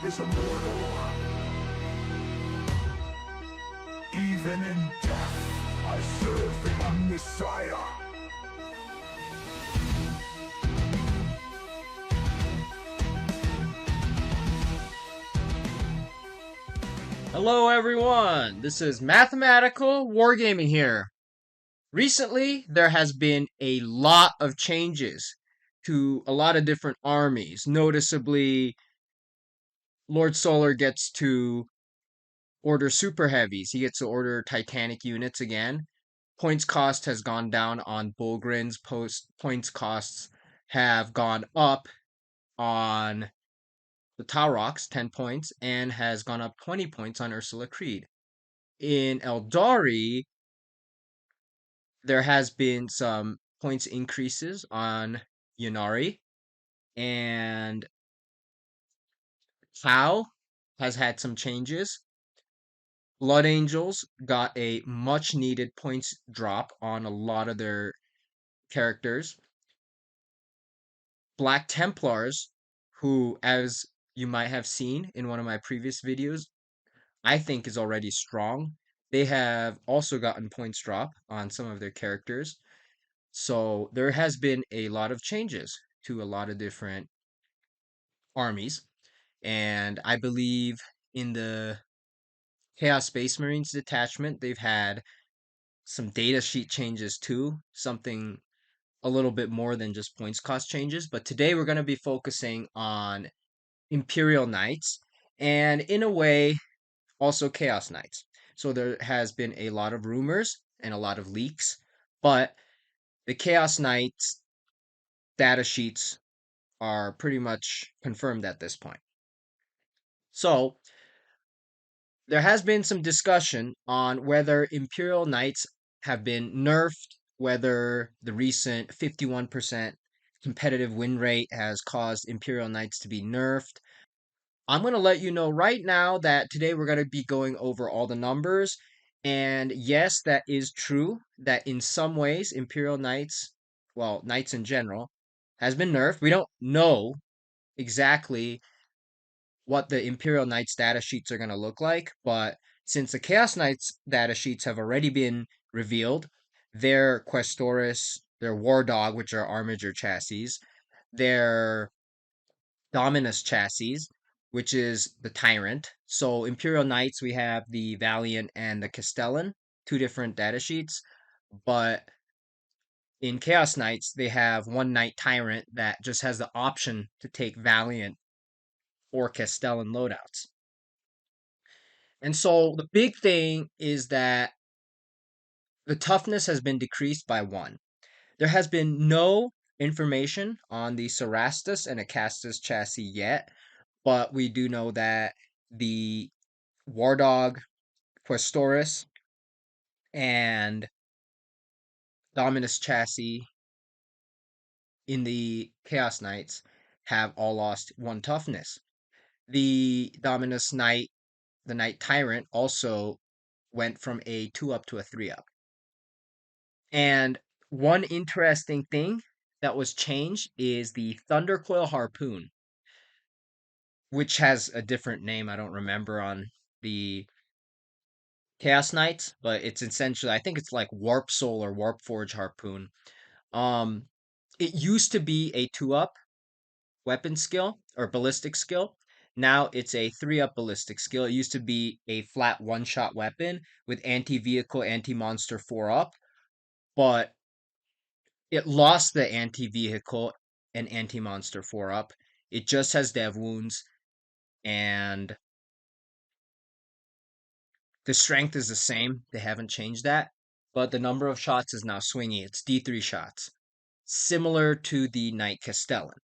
is immortal. Even in death, I serve the Messiah. Hello everyone, this is Mathematical Wargaming here. Recently, there has been a lot of changes to a lot of different armies. Noticeably, Lord Solar gets to order super heavies. He gets to order Titanic units again. Points cost has gone down on Bullgrins. Points costs have gone up on the Taurox, 10 points, and has gone up 20 points on Ursula Creed. In Eldari, there has been some points increases on Yunari, and Tau has had some changes. Blood Angels got a much needed points drop on a lot of their characters. Black Templars, who, as you might have seen in one of my previous videos, I think is already strong. They have also gotten points drop on some of their characters. So there has been a lot of changes to a lot of different armies. And I believe in the Chaos Space Marines detachment, they've had some data sheet changes too, something a little bit more than just points cost changes. But today we're going to be focusing on Imperial Knights and, in a way, also Chaos Knights. So there has been a lot of rumors and a lot of leaks, but the Chaos Knights data sheets are pretty much confirmed at this point. So there has been some discussion on whether Imperial Knights have been nerfed, whether the recent 51% competitive win rate has caused Imperial Knights to be nerfed. I'm going to let you know right now that today we're going to be going over all the numbers. And yes, that is true that in some ways Imperial Knights, well, Knights in general, has been nerfed. We don't know exactly what the Imperial Knights data sheets are going to look like, but since the Chaos Knights data sheets have already been revealed, their Questoris, their War Dog, which are Armiger chassis, their Dominus chassis, which is the Tyrant. So Imperial Knights, we have the Valiant and the Castellan, two different data sheets, but in Chaos Knights, they have one Knight Tyrant that just has the option to take Valiant or Castellan loadouts. And so the big thing is that the toughness has been decreased by 1. There has been no information on the Cerastus and Acastus chassis yet, but we do know that the War Dog, Questoris, and Dominus chassis in the Chaos Knights have all lost 1 toughness. The Dominus Knight, the Knight Tyrant, also went from a 2 up to a 3 up. And one interesting thing that was changed is the Thundercoil Harpoon, which has a different name I don't remember on the Chaos Knights, but it's essentially, I think it's like Warp Soul or Warp Forge Harpoon. Um, it used to be a 2 up weapon skill or ballistic skill. Now it's a 3 up ballistic skill. It used to be a flat 1-shot weapon with anti-vehicle, anti-monster 4 up, but it lost the anti-vehicle and anti-monster 4 up. It just has dev wounds, and the strength is the same. They haven't changed that, but the number of shots is now swingy. It's D3 shots, similar to the Knight Castellan.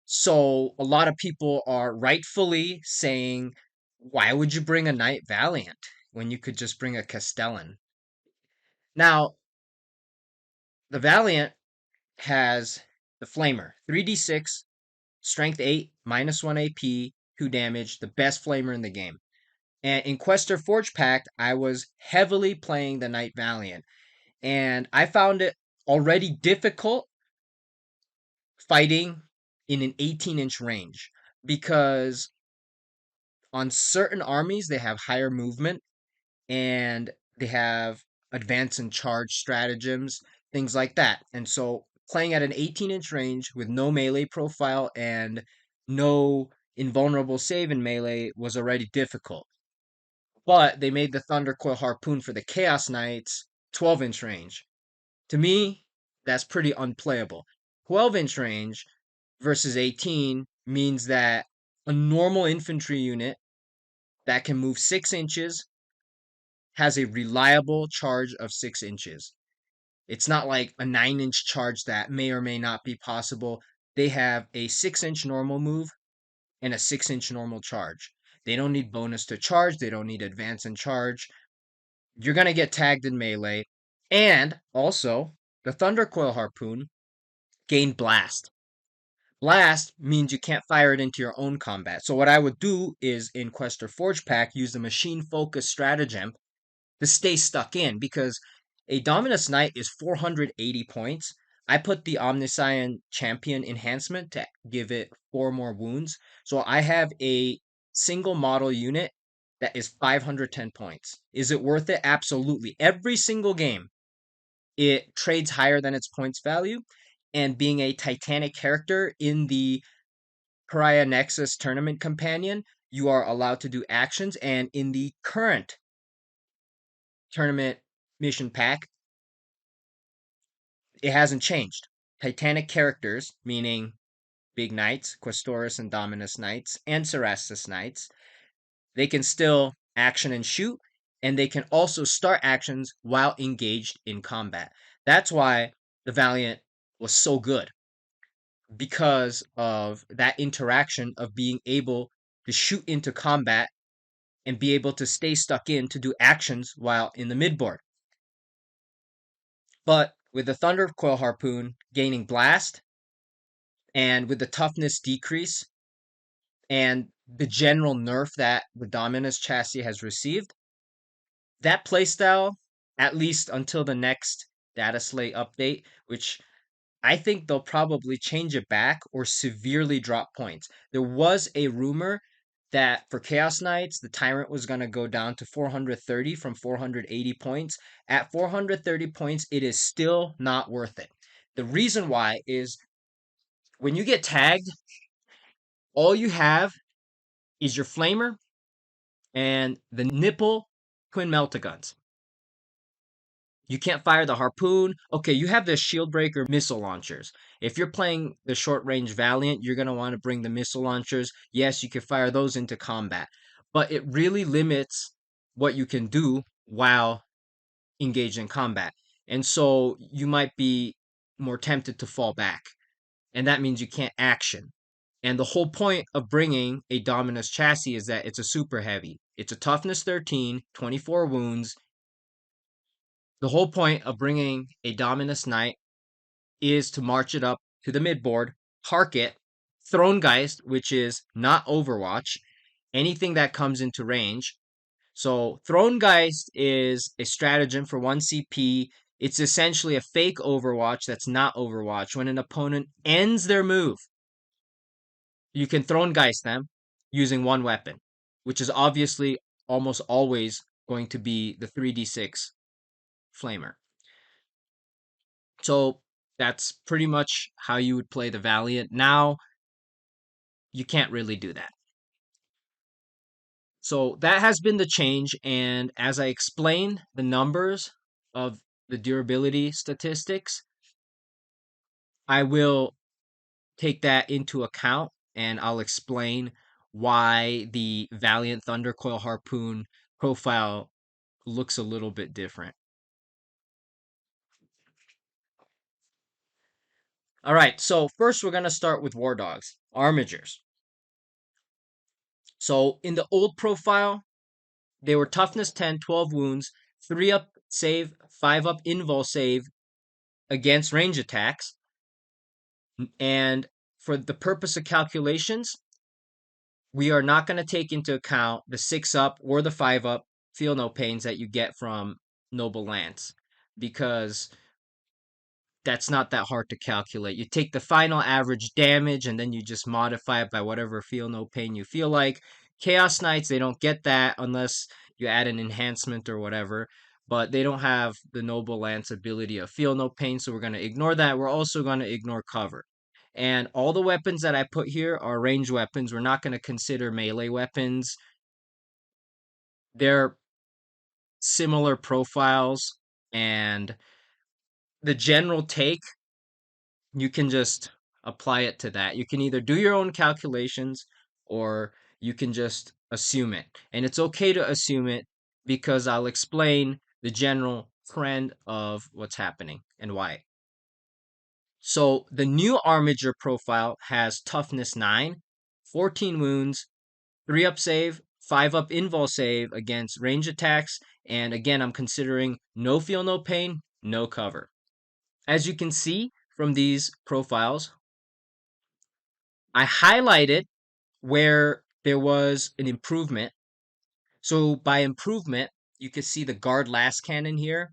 So a lot of people are rightfully saying, why would you bring a Knight Valiant when you could just bring a Castellan? Now, the Valiant has the Flamer, 3d6, Strength 8, -1 AP, 2 damage, the best Flamer in the game. And in Questor Forge Pact, I was heavily playing the Knight Valiant, and I found it already difficult fighting in an 18-inch range because on certain armies, they have higher movement and they have advance and charge stratagems, things like that. And so playing at an 18-inch range with no melee profile and no invulnerable save in melee was already difficult. But they made the Thundercoil Harpoon for the Chaos Knights 12-inch range. To me, that's pretty unplayable. 12-inch range versus 18 means that a normal infantry unit that can move 6 inches has a reliable charge of 6 inches. It's not like a 9-inch charge that may or may not be possible. They have a 6-inch normal move and a 6-inch normal charge. They don't need bonus to charge, they don't need advance and charge. You're going to get tagged in melee. And also, the Thundercoil Harpoon gained Blast. Blast means you can't fire it into your own combat. So what I would do is in Quest or Forge Pack, use the Machine Focus Stratagem to stay stuck in, because a Dominus Knight is 480 points. I put the Omniscient Champion enhancement to give it 4 more wounds. So I have a single model unit that is 510 points. Is it worth it? Absolutely. Every single game, it trades higher than its points value. And being a Titanic character in the Pariah Nexus Tournament Companion, you are allowed to do actions. And in the current tournament mission pack, it hasn't changed. Titanic characters, meaning Big Knights, Questoris and Dominus Knights, and Cerastus Knights, they can still action and shoot, and they can also start actions while engaged in combat. That's why the Valiant was so good, because of that interaction of being able to shoot into combat and be able to stay stuck in to do actions while in the midboard. But with the Thundercoil Harpoon gaining Blast, and with the toughness decrease, and the general nerf that the Dominus chassis has received, that playstyle, at least until the next data slate update, which I think they'll probably change it back or severely drop points. There was a rumor that for Chaos Knights, the Tyrant was going to go down to 430 from 480 points. At 430 points, it is still not worth it. The reason why is when you get tagged, all you have is your Flamer and the nipple twin meltaguns. You can't fire the harpoon. Okay, you have the shield breaker missile launchers. If you're playing the short range Valiant, you're going to want to bring the missile launchers. Yes, you can fire those into combat, but it really limits what you can do while engaged in combat. And so you might be more tempted to fall back. And that means you can't action. And the whole point of bringing a Dominus chassis is that it's a super heavy. It's a toughness 13, 24 wounds. The whole point of bringing a Dominus Knight is to march it up to the midboard, hark it, Thronegeist, which is not Overwatch, anything that comes into range. So Thronegeist is a stratagem for 1 CP. It's essentially a fake Overwatch that's not Overwatch. When an opponent ends their move, you can Thronegeist them using one weapon, which is obviously almost always going to be the 3d6 Flamer. So that's pretty much how you would play the Valiant. Now, you can't really do that. So that has been the change, and as I explained the numbers of the durability statistics, I will take that into account, and I'll explain why the Valiant Thundercoil Harpoon profile looks a little bit different. All right, so first we're going to start with War Dogs, Armigers. So in the old profile, they were toughness 10, 12 wounds, 3 up save, 5 up invul save against range attacks. And for the purpose of calculations, we are not going to take into account the 6 up or the 5 up feel no pains that you get from Noble Lance, because that's not that hard to calculate. You take the final average damage and then you just modify it by whatever feel no pain you feel like. Chaos Knights, they don't get that unless you add an enhancement or whatever, but they don't have the Noble Lance ability of Feel No Pain, so we're going to ignore that. We're also going to ignore cover. And all the weapons that I put here are range weapons. We're not going to consider melee weapons. They're similar profiles, and the general take, you can just apply it to that. You can either do your own calculations or you can just assume it. And it's okay to assume it because I'll explain the general trend of what's happening and why. So the new Armiger profile has toughness 9, 14 wounds, 3 up save, 5 up invul save against range attacks, and again, I'm considering no feel, no pain, no cover. As you can see from these profiles, I highlighted where there was an improvement. So by improvement, you can see the guard last cannon here.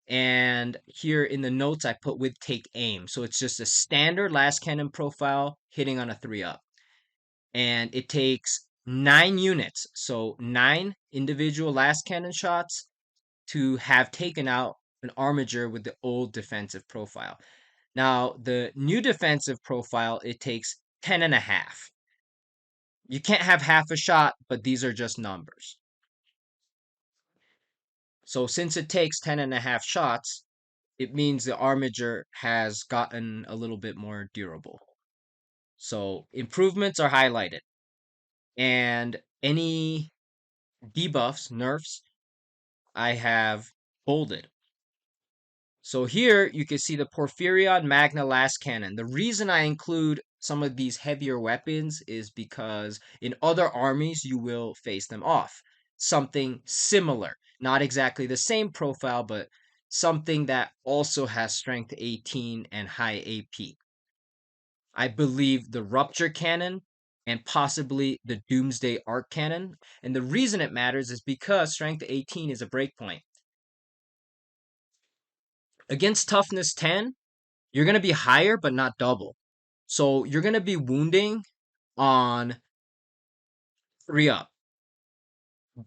And here in the notes, I put with take aim. So it's just a standard last cannon profile hitting on a 3 up. And it takes 9 units, so 9 individual last cannon shots to have taken out an Armiger with the old defensive profile. Now, the new defensive profile, it takes 10 and a half. You can't have half a shot, but these are just numbers. So since it takes 10 and a half shots, it means the Armiger has gotten a little bit more durable. So improvements are highlighted. And any debuffs, nerfs, I have bolded. So here you can see the Porphyrion Magna Last Cannon. The reason I include some of these heavier weapons is because in other armies you will face them off. Something similar, not exactly the same profile, but something that also has strength 18 and high AP. I believe the Rupture Cannon and possibly the Doomsday Arc Cannon. And the reason it matters is because strength 18 is a breakpoint. Against toughness 10, you're going to be higher, but not double. So you're going to be wounding on 3 up.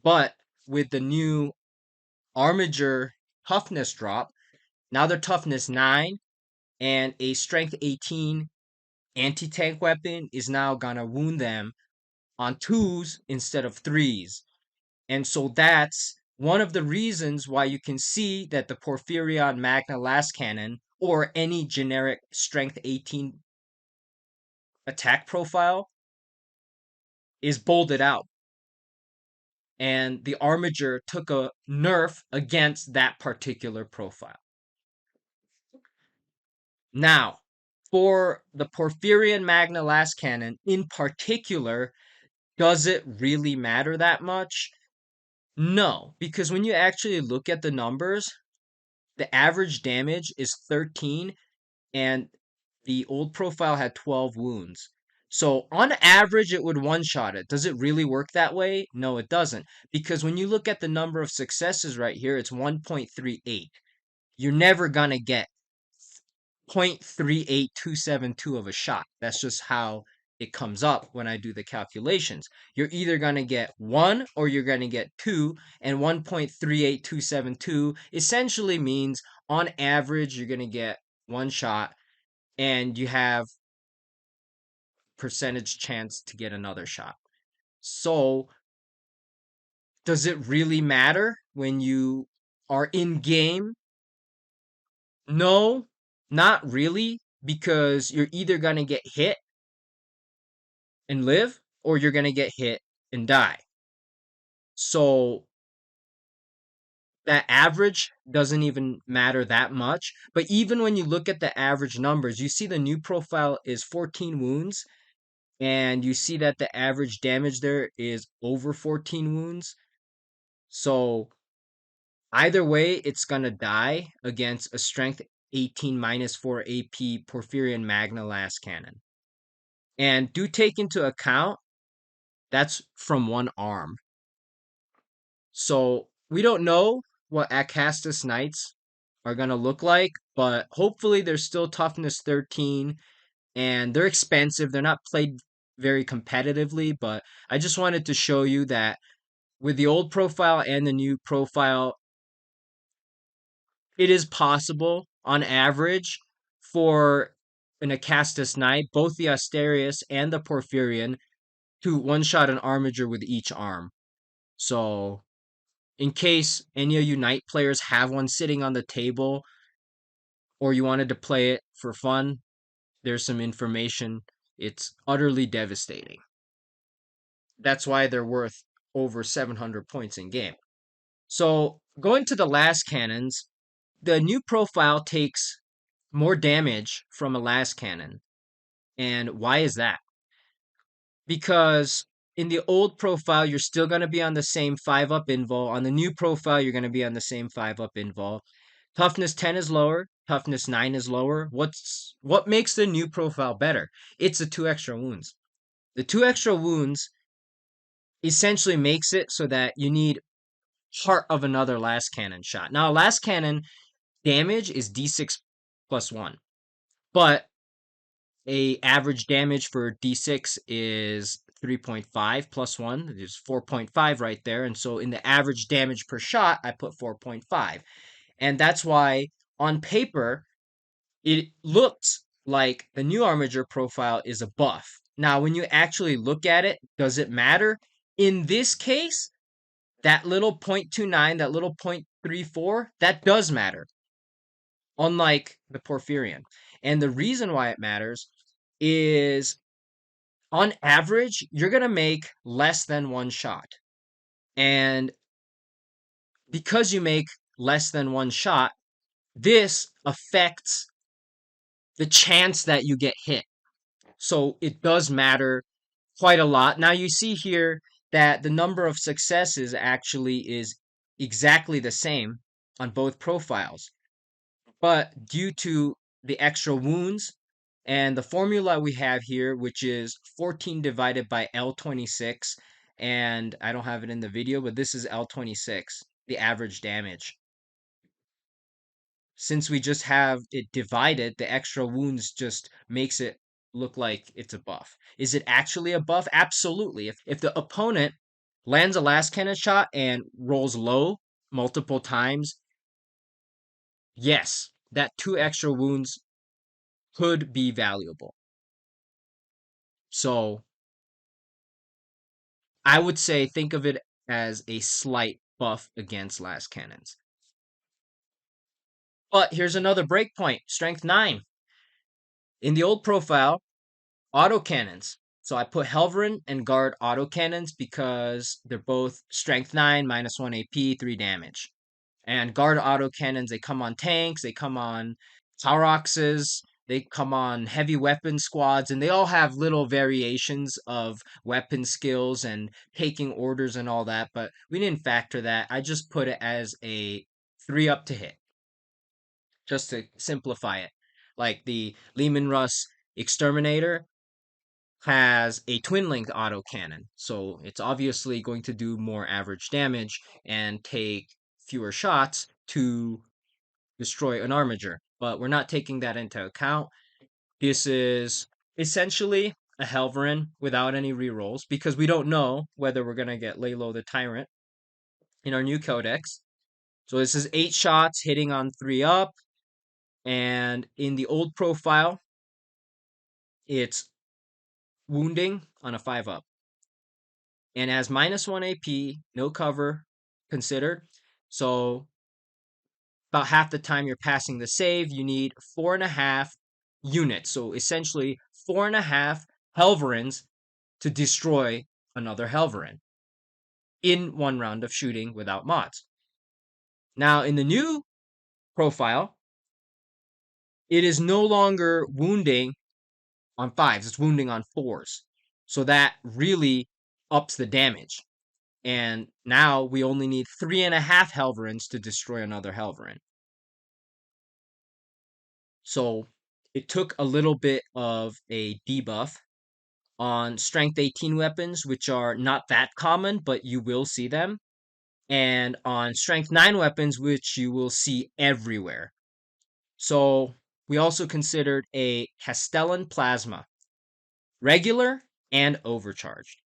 But with the new Armiger toughness drop, now they're toughness 9 and a strength 18 anti-tank weapon is now going to wound them on 2s instead of 3s. And so that's one of the reasons why you can see that the Porphyrion Magna Last Cannon or any generic strength 18 attack profile is bolded out. And the Armiger took a nerf against that particular profile. Now, for the Porphyrion Magna Last Cannon in particular, does it really matter that much? No, because when you actually look at the numbers, the average damage is 13 and the old profile had 12 wounds. So on average, it would one-shot it. Does it really work that way? No, it doesn't. Because when you look at the number of successes right here, it's 1.38. You're never going to get 0.38272 of a shot. That's just how it comes up when I do the calculations. You're either going to get 1 or you're going to get 2, and 1.38272 essentially means on average you're going to get 1 shot and you have percentage chance to get another shot. So does it really matter when you are in game? No, not really, because you're either going to get hit and live or you're going to get hit and die. So that average doesn't even matter that much. But even when you look at the average numbers, you see the new profile is 14 wounds. And you see that the average damage there is over 14 wounds. So either way, it's going to die against a strength 18 minus 4 AP Porphyrion Magna Last Cannon. And do take into account that's from one arm. So we don't know what Acastus Knights are going to look like, but hopefully they're still toughness 13 and they're expensive. They're not played very competitively, but I just wanted to show you that with the old profile and the new profile, it is possible on average for an Acastus Knight, both the Asterius and the Porphyrion, to one-shot an Armiger with each arm. So, in case any of you Knight players have one sitting on the table, or you wanted to play it for fun, there's some information. It's utterly devastating. That's why they're worth over 700 points in game. So, going to the last cannons, the new profile takes more damage from a last cannon. And why is that? Because in the old profile, you're still going to be on the same 5-up invul. On the new profile, you're going to be on the same 5-up invul. Toughness 10 is lower. Toughness 9 is lower. What makes the new profile better? It's the 2 extra wounds. The 2 extra wounds essentially makes it so that you need part of another last cannon shot. Now, last cannon damage is d6 plus 1, but a average damage for d6 is 3.5 plus 1. There's 4.5 right there. And so in the average damage per shot, I put 4.5. And that's why on paper, it looks like the new Armiger profile is a buff. Now, when you actually look at it, does it matter? In this case, that little 0.29, that little 0.34, that does matter, unlike the Porphyrion. And the reason why it matters is on average, you're going to make less than one shot. And because you make less than one shot, this affects the chance that you get hit. So it does matter quite a lot. Now you see here that the number of successes actually is exactly the same on both profiles. But due to the extra wounds and the formula we have here, which is 14 divided by L26, and I don't have it in the video, but this is L26, the average damage. Since we just have it divided, the extra wounds just makes it look like it's a buff. Is it actually a buff? Absolutely. If the opponent lands a last cannon shot and rolls low multiple times, yes, that 2 extra wounds could be valuable. So I would say think of it as a slight buff against last cannons. But here's another breakpoint, strength 9. In the old profile, autocannons. So I put Helverin and Guard autocannons because they're both strength 9, -1 AP, 3 damage. And Guard autocannons, they come on tanks, they come on Tauroxes, they come on heavy weapon squads, and they all have little variations of weapon skills and taking orders and all that, but we didn't factor that. I just put it as a 3-up to hit, just to simplify it. Like the Lehman Russ Exterminator has a twin-linked autocannon, so it's obviously going to do more average damage and take fewer shots to destroy an Armiger. But we're not taking that into account. This is essentially a Helverin without any rerolls because we don't know whether we're going to get Lalo the Tyrant in our new codex. So this is 8 shots hitting on 3 up. And in the old profile, it's wounding on a 5 up. And has -1 AP, no cover considered. So about half the time you're passing the save, you need 4.5 units. So essentially 4.5 Helverins to destroy another Helverin in 1 round of shooting without mods. Now in the new profile, it is no longer wounding on 5s, it's wounding on 4s. So that really ups the damage. And now we only need 3.5 Helverins to destroy another Helverin. So it took a little bit of a debuff on strength 18 weapons, which are not that common, but you will see them. And on strength 9 weapons, which you will see everywhere. So we also considered a Castellan Plasma. Regular and overcharged.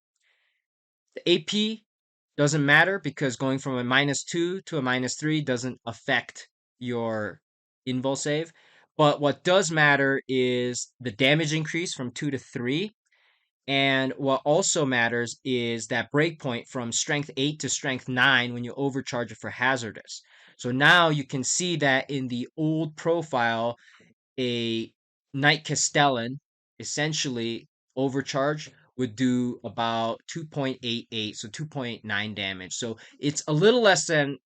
The AP doesn't matter because going from a -2 to a -3 doesn't affect your invul save. But what does matter is the damage increase from 2 to 3. And what also matters is that breakpoint from strength 8 to strength 9 when you overcharge it for hazardous. So now you can see that in the old profile, a Knight Castellan essentially overcharge would do about 2.88, so 2.9 damage. So it's a little less than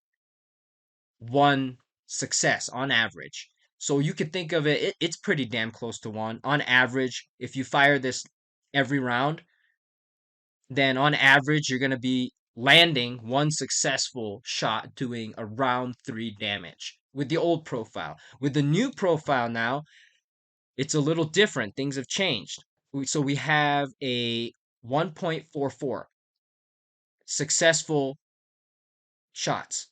one success on average. So you could think of it's pretty damn close to one. On average, if you fire this every round, then on average, you're going to be landing one successful shot doing around 3 damage with the old profile. With the new profile now, it's a little different. Things have changed. So we have a 1.44 successful shots,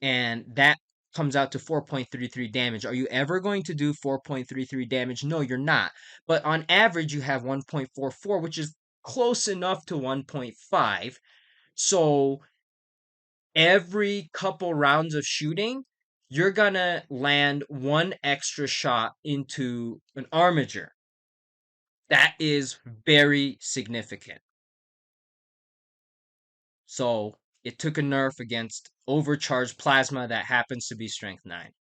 and that comes out to 4.33 damage. Are you ever going to do 4.33 damage? No, you're not. But on average, you have 1.44, which is close enough to 1.5. So every couple rounds of shooting, you're gonna land one extra shot into an armiger. That is very significant. So it took a nerf against overcharged plasma that happens to be strength 9.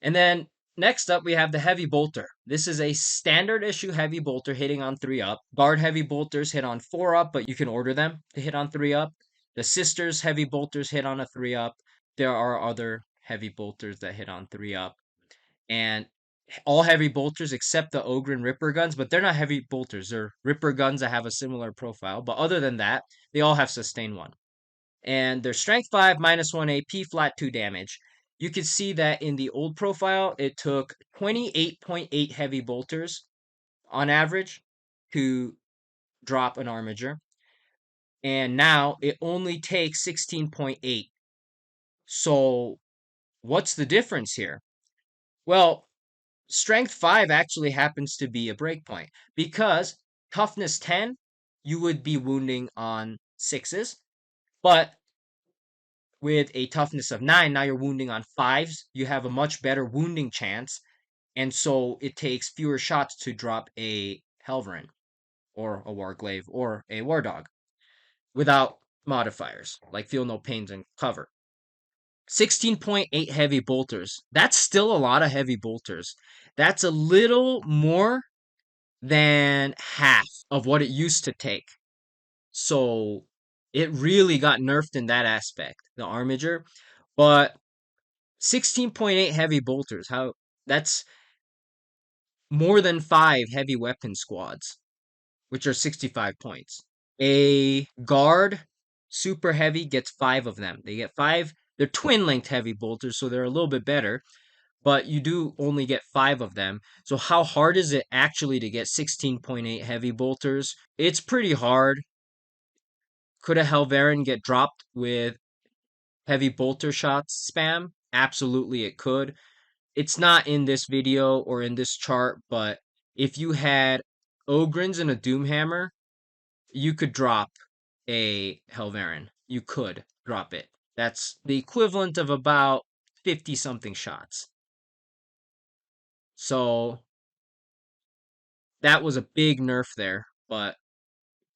And then next up, we have the heavy bolter. This is a standard issue heavy bolter hitting on 3 up. Guard heavy bolters hit on 4 up, but you can order them to hit on 3 up. The sisters heavy bolters hit on a 3 up. There are other heavy bolters that hit on 3 up. And all heavy bolters except the Ogre and Ripper guns, but they're not heavy bolters. They're Ripper guns that have a similar profile. But other than that, they all have sustain 1. And they're strength 5, -1 AP, flat 2 damage. You can see that in the old profile, it took 28.8 heavy bolters on average to drop an Armiger. And now it only takes 16.8. So what's the difference here? Well, strength 5 actually happens to be a breakpoint because toughness 10, you would be wounding on 6s. But with a toughness of 9, now you're wounding on 5s. You have a much better wounding chance. And so it takes fewer shots to drop a Helverin or a Warglaive or a War Dog without modifiers like feel no pains and cover. 16.8 heavy bolters. That's still a lot of heavy bolters. That's a little more than half of what it used to take. So it really got nerfed in that aspect, the Armiger. But 16.8 heavy bolters, that's more than 5 heavy weapon squads, which are 65 points. A guard super heavy gets 5 of them. They get 5. They're twin linked heavy bolters, so they're a little bit better, but you do only get 5 of them. So how hard is it actually to get 16.8 heavy bolters? It's pretty hard. Could a Helverin get dropped with heavy bolter shots spam? Absolutely it could. It's not in this video or in this chart, but if you had Ogrins and a Doomhammer, you could drop a Helverin. You could drop it. That's the equivalent of about 50 something shots. So that was a big nerf there, but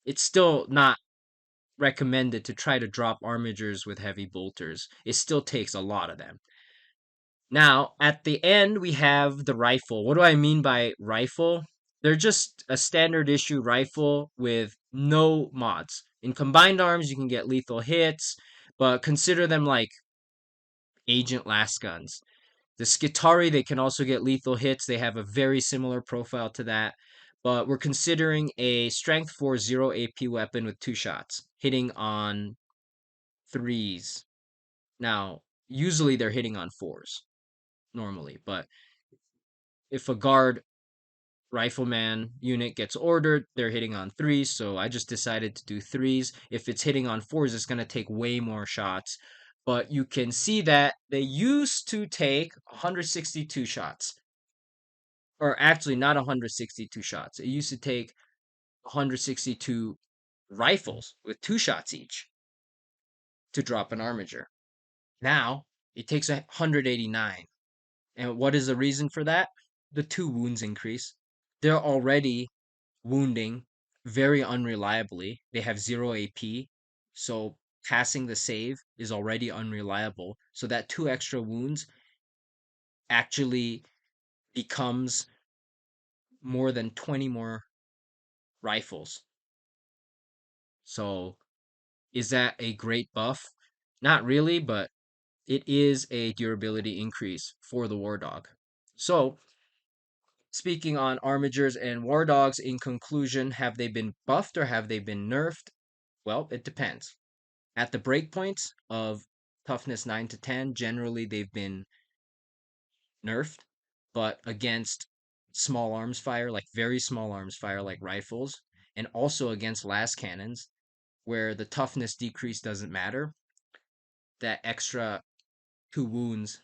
it's still not recommended to try to drop Armigers with heavy bolters. It still takes a lot of them. Now, at the end, we have the rifle. What do I mean by rifle? They're just a standard issue rifle with no mods. In combined arms, you can get lethal hits, but consider them like agent last guns. The Skitari, they can also get lethal hits. They have a very similar profile to that. But we're considering a strength 4 0 AP weapon with 2 shots, hitting on 3s. Now, usually they're hitting on 4s, normally. But if a guard rifleman unit gets ordered, they're hitting on 3s. So I just decided to do 3s. If it's hitting on 4s, it's going to take way more shots. But you can see that they used to take 162 shots. Or actually, not 162 shots. It used to take 162 rifles with 2 shots each to drop an Armiger. Now it takes 189. And what is the reason for that? The 2 wounds increase. They're already wounding very unreliably. They have 0 AP. So passing the save is already unreliable. So that 2 extra wounds actually becomes more than 20 more rifles. So is that a great buff? Not really, but it is a durability increase for the War Dog. So, speaking on Armigers and War Dogs, in conclusion, have they been buffed or have they been nerfed? Well, it depends. At the breakpoints of toughness 9 to 10, generally they've been nerfed, but against small arms fire, like very small arms fire, like rifles, and also against las cannons, where the toughness decrease doesn't matter, that extra 2 wounds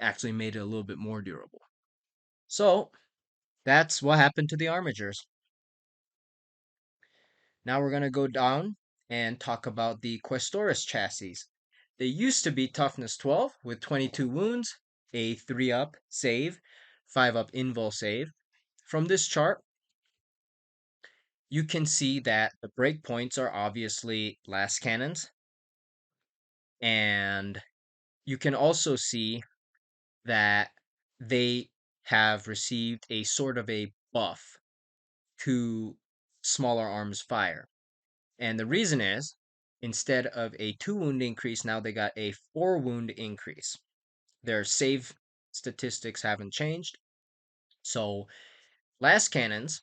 actually made it a little bit more durable. So that's what happened to the Armigers. Now we're going to go down and talk about the Questoris chassis. They used to be toughness 12 with 22 wounds, a 3-up save, 5-up invul save. From this chart, you can see that the breakpoints are obviously las cannons, and you can also see that they have received a sort of a buff to smaller arms fire. And the reason is, instead of a 2 wound increase, now they got a 4 wound increase. Their save statistics haven't changed. So, las cannons,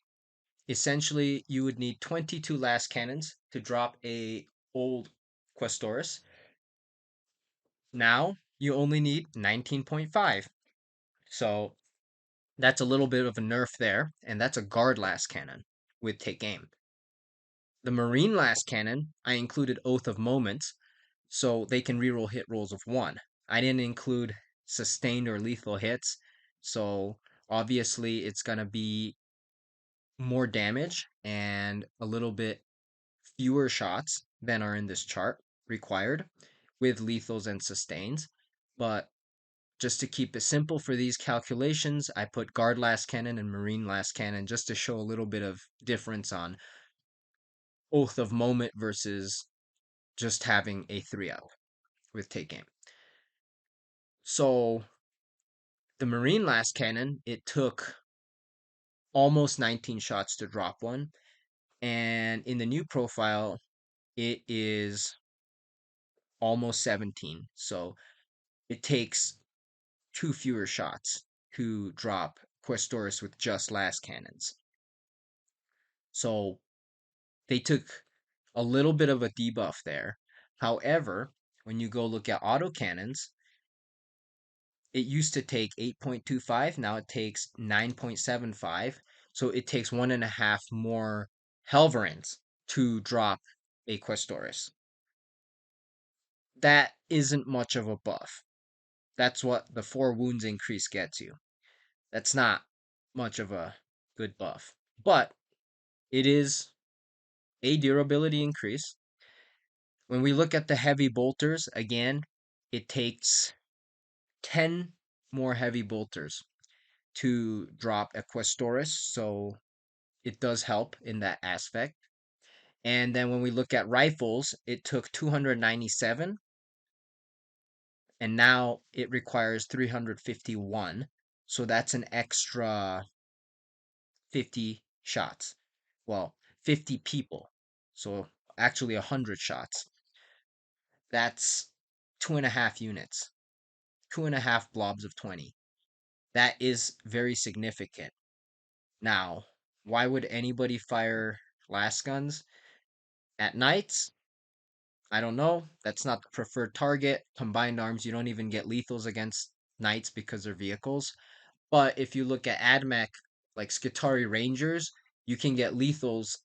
essentially, you would need 22 las cannons to drop a old Questoris. Now, you only need 19.5. So, that's a little bit of a nerf there, and that's a guard las cannon with take aim. The Marine las cannon, I included Oath of Moments, so they can reroll hit rolls of 1. I didn't include sustained or lethal hits, so obviously it's going to be more damage and a little bit fewer shots than are in this chart required with lethals and sustains. But just to keep it simple for these calculations, I put guard las cannon and marine las cannon just to show a little bit of difference on Oath of Moment versus just having a 3-up with take aim. So the Marine las cannon, it took almost 19 shots to drop one. And in the new profile, it is almost 17. So it takes 2 fewer shots to drop Questoris with just las cannons. So they took a little bit of a debuff there. However, when you go look at autocannons, it used to take 8.25, now it takes 9.75. So it takes 1.5 more Helverins to drop a Questoris. That isn't much of a buff. That's what the 4 wounds increase gets you. That's not much of a good buff. But it is a durability increase. When we look at the heavy bolters, again, it takes 10 more heavy bolters to drop a Questoris, so it does help in that aspect. And then when we look at rifles, it took 297, and now it requires 351. So that's an extra 50 shots. Well, 50 people. So actually 100 shots. That's 2.5 units, 2.5 blobs of 20. That is very significant. Now, why would anybody fire las guns at nights? I don't know. That's not the preferred target. Combined arms, you don't even get lethals against knights because they're vehicles. But if you look at AdMech, like Skitarii Rangers, you can get lethals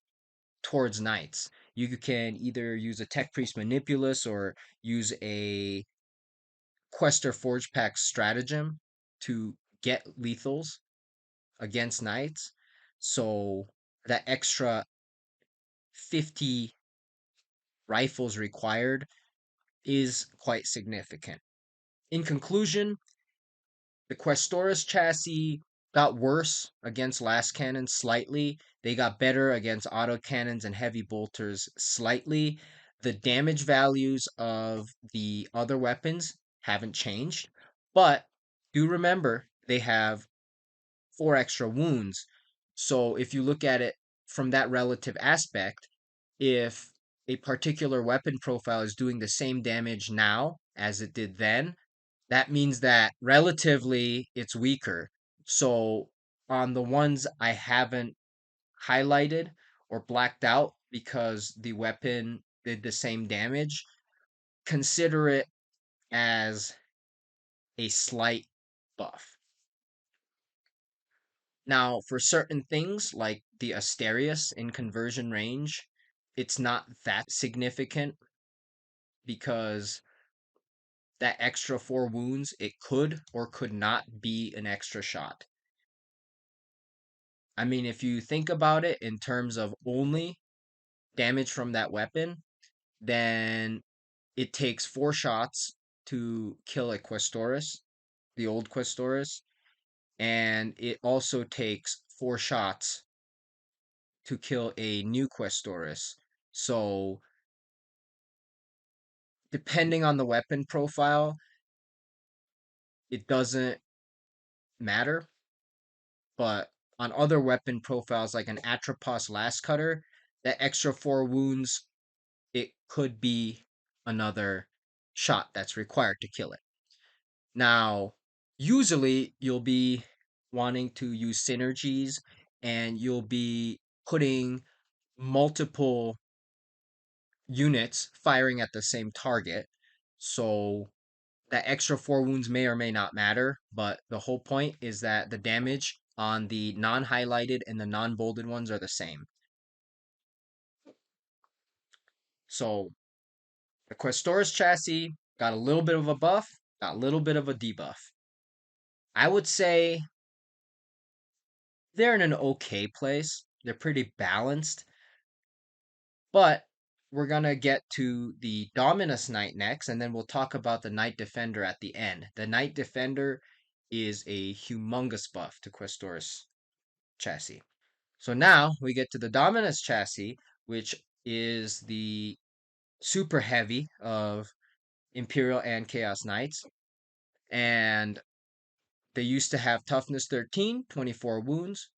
towards knights. You can either use a Tech Priest Manipulus or use a Questor Forge Pack stratagem to get lethals against knights. So that extra 50 rifles required is quite significant. In conclusion, the Questoris chassis got worse against last cannon slightly. They got better against autocannons and heavy bolters slightly. The damage values of the other weapons haven't changed, but do remember they have 4 extra wounds. So if you look at it from that relative aspect, if a particular weapon profile is doing the same damage now as it did then, that means that relatively it's weaker. So on the ones I haven't highlighted or blacked out because the weapon did the same damage, consider it as a slight buff. Now, for certain things like the Asterius in conversion range, it's not that significant because that extra 4 wounds, it could or could not be an extra shot. I mean, if you think about it in terms of only damage from that weapon, then it takes 4 shots to kill a Questoris, the old Questoris, and it also takes 4 shots to kill a new Questoris. So, depending on the weapon profile, it doesn't matter. But on other weapon profiles, like an Atropos Last Cutter, that extra 4 wounds, it could be another shot that's required to kill it. Now, usually you'll be wanting to use synergies and you'll be putting multiple units firing at the same target. So that extra 4 wounds may or may not matter, but the whole point is that the damage on the non-highlighted and the non-bolded ones are the same. So the Questoris chassis got a little bit of a buff, got a little bit of a debuff. I would say they're in an okay place. They're pretty balanced, but we're gonna get to the Dominus Knight next, and then we'll talk about the Knight Defender at the end. The Knight Defender is a humongous buff to Questoris chassis. So now we get to the Dominus chassis, which is the super heavy of Imperial and Chaos Knights. And they used to have toughness 13, 24 wounds,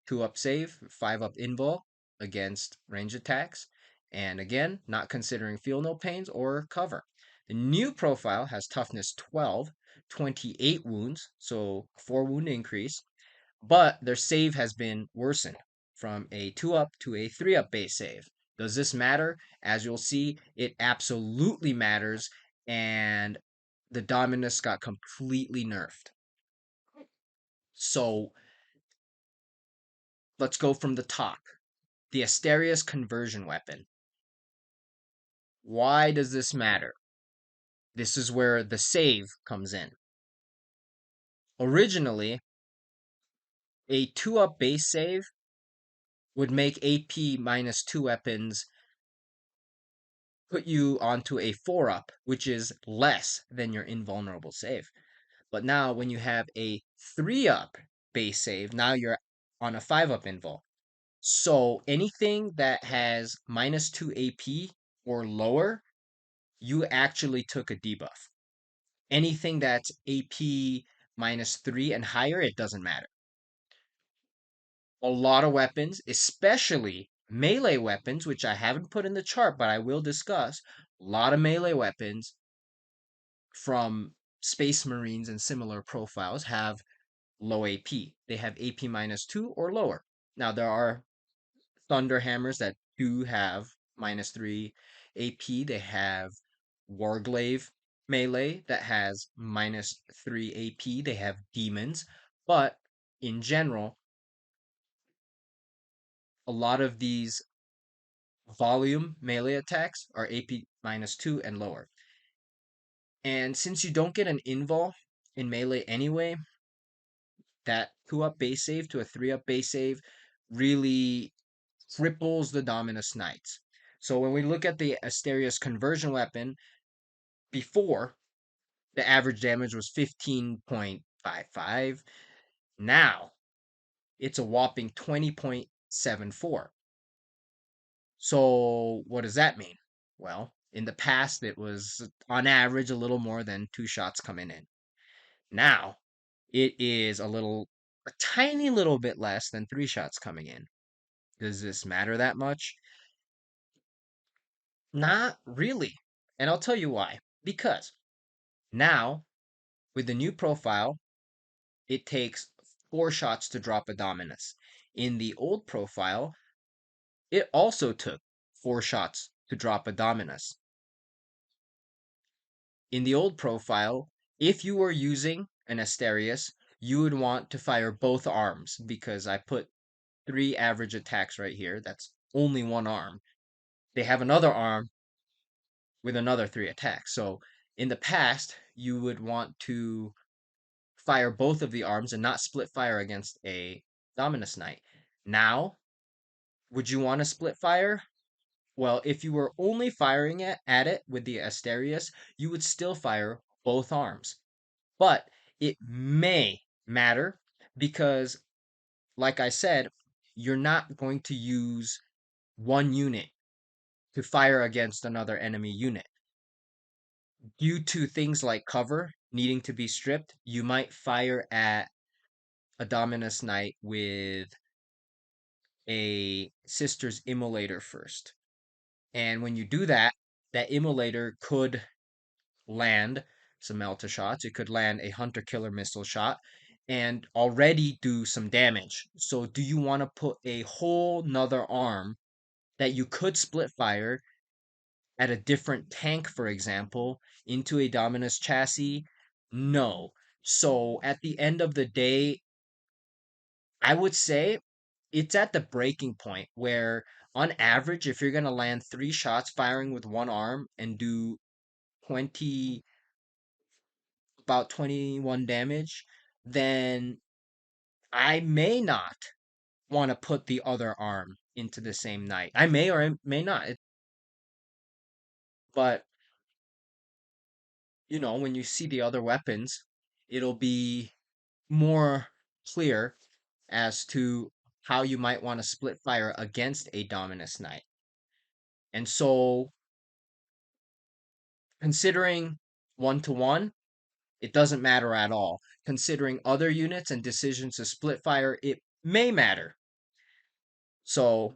2-up save, 5-up invul against range attacks. And again, not considering feel no pains or cover. The new profile has toughness 12, 28 wounds, so 4 wound increase, but their save has been worsened from a 2-up to a 3-up base save. Does this matter? As you'll see, it absolutely matters, and the Dominus got completely nerfed. So let's go from the top. The Asterius conversion weapon. Why does this matter? This is where the save comes in. Originally, a 2-up base save would make AP minus 2 weapons put you onto a 4-up, which is less than your invulnerable save. But now when you have a 3-up base save, now you're on a 5-up invul. So anything that has minus 2 AP or lower, you actually took a debuff. Anything that's AP minus 3 and higher, it doesn't matter. A lot of weapons, especially melee weapons, which I haven't put in the chart, but I will discuss, a lot of melee weapons from Space Marines and similar profiles have low AP. They have AP minus 2 or lower. Now, there are Thunder Hammers that do have minus 3 AP. They have Warglaive melee that has minus 3 AP. They have Demons. But in general, a lot of these volume melee attacks are AP minus 2 and lower. And since you don't get an invul in melee anyway, that 2-up base save to a 3-up base save really cripples the Dominus Knights. So when we look at the Asterius conversion weapon, before the average damage was 15.55. Now it's a whopping 20.74. So what does that mean? Well, in the past, it was on average a little more than 2 shots coming in. Now it is a tiny little bit less than 3 shots coming in. Does this matter that much? Not really. And I'll tell you why. Because now, with the new profile, it takes 4 shots to drop a Dominus. In the old profile, it also took 4 shots to drop a Dominus. In the old profile, if you were using an Asterius, you would want to fire both arms because I put 3 average attacks right here. That's only one arm. They have another arm with another 3 attacks. So in the past, you would want to fire both of the arms and not split fire against a Dominus Knight. Now, would you want to split fire? Well, if you were only firing at it with the Asterius, you would still fire both arms. But it may matter because, like I said, you're not going to use one unit to fire against another enemy unit. Due to things like cover needing to be stripped, you might fire at a Dominus Knight with a Sister's Immolator first. And when you do that, that Immolator could land some Melta shots. It could land a Hunter Killer Missile shot and already do some damage. So do you want to put a whole nother arm that you could split fire at a different tank, for example, into a Dominus chassis? No. So at the end of the day, I would say it's at the breaking point where, on average, if you're going to land 3 shots firing with one arm and do 20, about 21 damage, then I may not want to put the other arm into the same knight. I may or I may not. But, when you see the other weapons, it'll be more clear as to how you might want to split fire against a Dominus Knight. And so, considering 1-to-1, it doesn't matter at all. Considering other units and decisions to split fire, it may matter. So,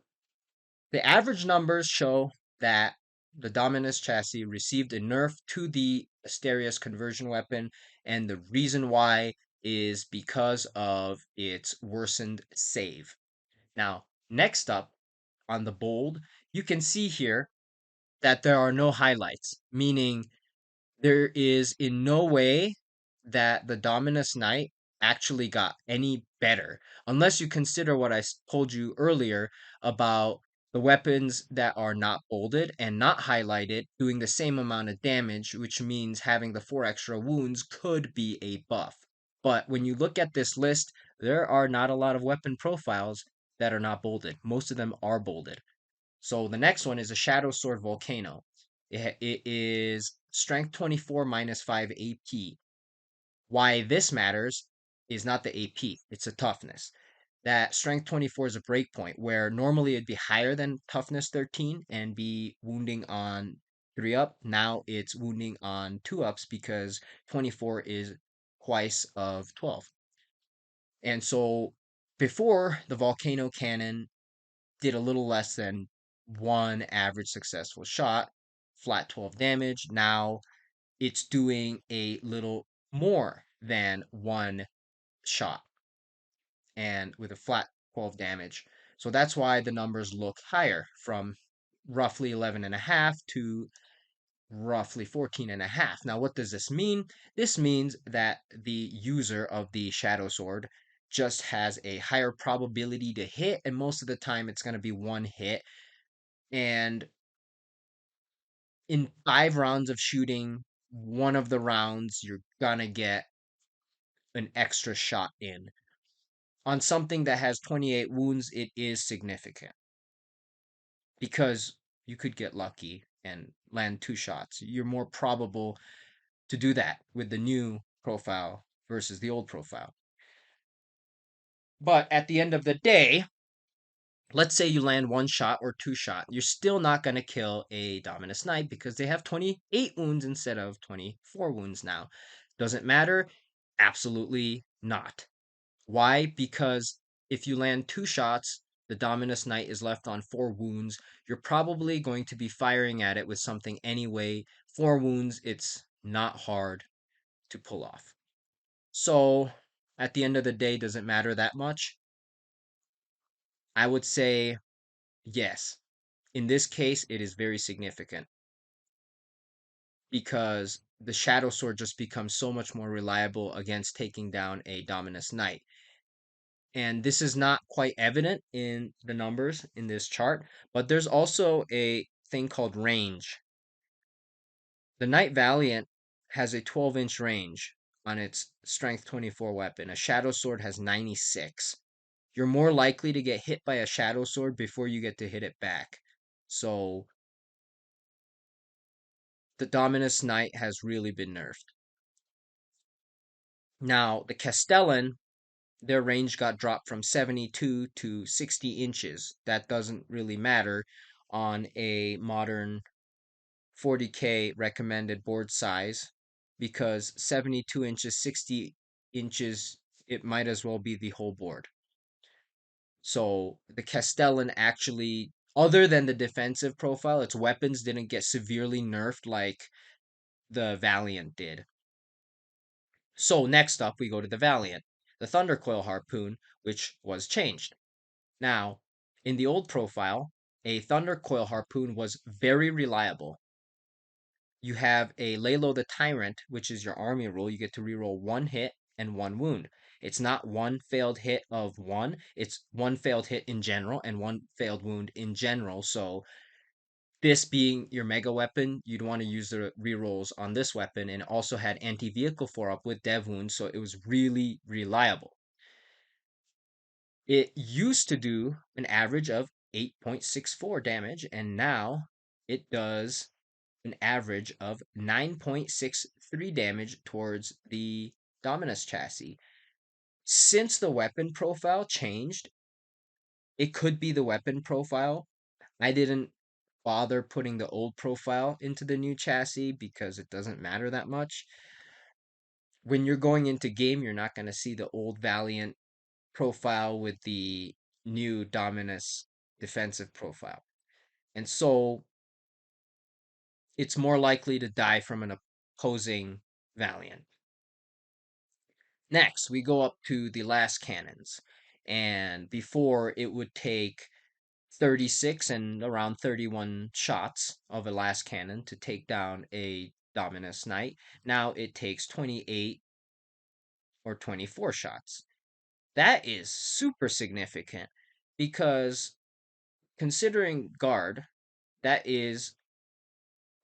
the average numbers show that the Dominus chassis received a nerf to the Asterius conversion weapon, and the reason why is because of its worsened save. Now, next up on the bold, you can see here that there are no highlights, meaning there is in no way that the Dominus Knight actually got any better, unless you consider what I told you earlier about the weapons that are not bolded and not highlighted doing the same amount of damage, which means having the 4 extra wounds could be a buff. But when you look at this list, there are not a lot of weapon profiles that are not bolded. Most of them are bolded. So the next one is a Shadow Sword Volcano. It is strength 24 minus 5 AP. Why this matters is not the AP, it's the toughness. That strength 24 is a breakpoint where normally it'd be higher than toughness 13 and be wounding on 3 up. Now it's wounding on 2 ups because 24 is twice of 12. And so before, the Volcano Cannon did a little less than one average successful shot, flat 12 damage. Now it's doing a little more than one shot and with a flat 12 damage. So that's why the numbers look higher, from roughly 11 and a half to roughly 14 and a half. Now, what does this mean? This means that the user of the Shadow Sword just has a higher probability to hit, and most of the time it's going to be one hit. And in 5 rounds of shooting, one of the rounds you're going to get an extra shot in. On something that has 28 wounds, it is significant. because you could get lucky and land 2 shots. You're more probable to do that with the new profile versus the old profile. But at the end of the day, let's say you land 1 shot or 2 shot, you're still not going to kill a Dominus Knight because they have 28 wounds instead of 24 wounds now. Doesn't matter? Absolutely not. Why? Because if you land 2 shots, the Dominus Knight is left on 4 wounds. You're probably going to be firing at it with something anyway. 4 wounds, it's not hard to pull off. So at the end of the day, does it matter that much? I would say yes. In this case, it is very significant because the Shadow Sword just becomes so much more reliable against taking down a Dominus Knight. And this is not quite evident in the numbers in this chart, but there's also a thing called range. The Knight Valiant has a 12-inch range on its Strength 24 weapon. A Shadow Sword has 96. You're more likely to get hit by a Shadow Sword before you get to hit it back. So the Dominus Knight has really been nerfed. Now, the Castellan, their range got dropped from 72 to 60 inches. That doesn't really matter on a modern 40K recommended board size because 72 inches, 60 inches, it might as well be the whole board. So the Castellan actually, other than the defensive profile, its weapons didn't get severely nerfed like the Valiant did. So next up, we go to the Valiant, the Thundercoil Harpoon, which was changed. Now, in the old profile, a Thundercoil Harpoon was very reliable. You have a Lalo the Tyrant, which is your army rule. You get to reroll 1 hit and 1 wound. It's not one failed hit of 1, it's 1 failed hit in general and 1 failed wound in general. So this being your mega weapon, you'd want to use the rerolls on this weapon, and it also had anti-vehicle 4-up with dev wounds, so it was really reliable. It used to do an average of 8.64 damage, and now it does an average of 9.63 damage towards the Dominus chassis. Since the weapon profile changed, it could be the weapon profile. I didn't bother putting the old profile into the new chassis because it doesn't matter that much. When you're going into game, you're not going to see the old Valiant profile with the new Dominus defensive profile. And so it's more likely to die from an opposing Valiant. Next, we go up to the last cannons. And before, it would take 36 and around 31 shots of a last cannon to take down a Dominus Knight. Now it takes 28 or 24 shots. That is super significant because considering guard, that is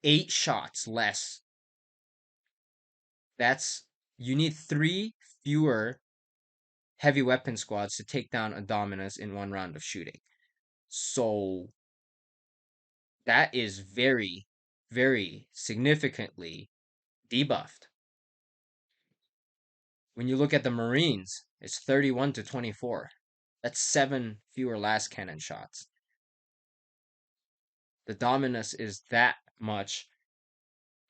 8 shots less. That's you need 3 fewer heavy weapon squads to take down a Dominus in 1 round of shooting. So that is very, very significantly debuffed. When you look at the Marines, it's 31 to 24. That's 7 fewer last cannon shots. The Dominus is that much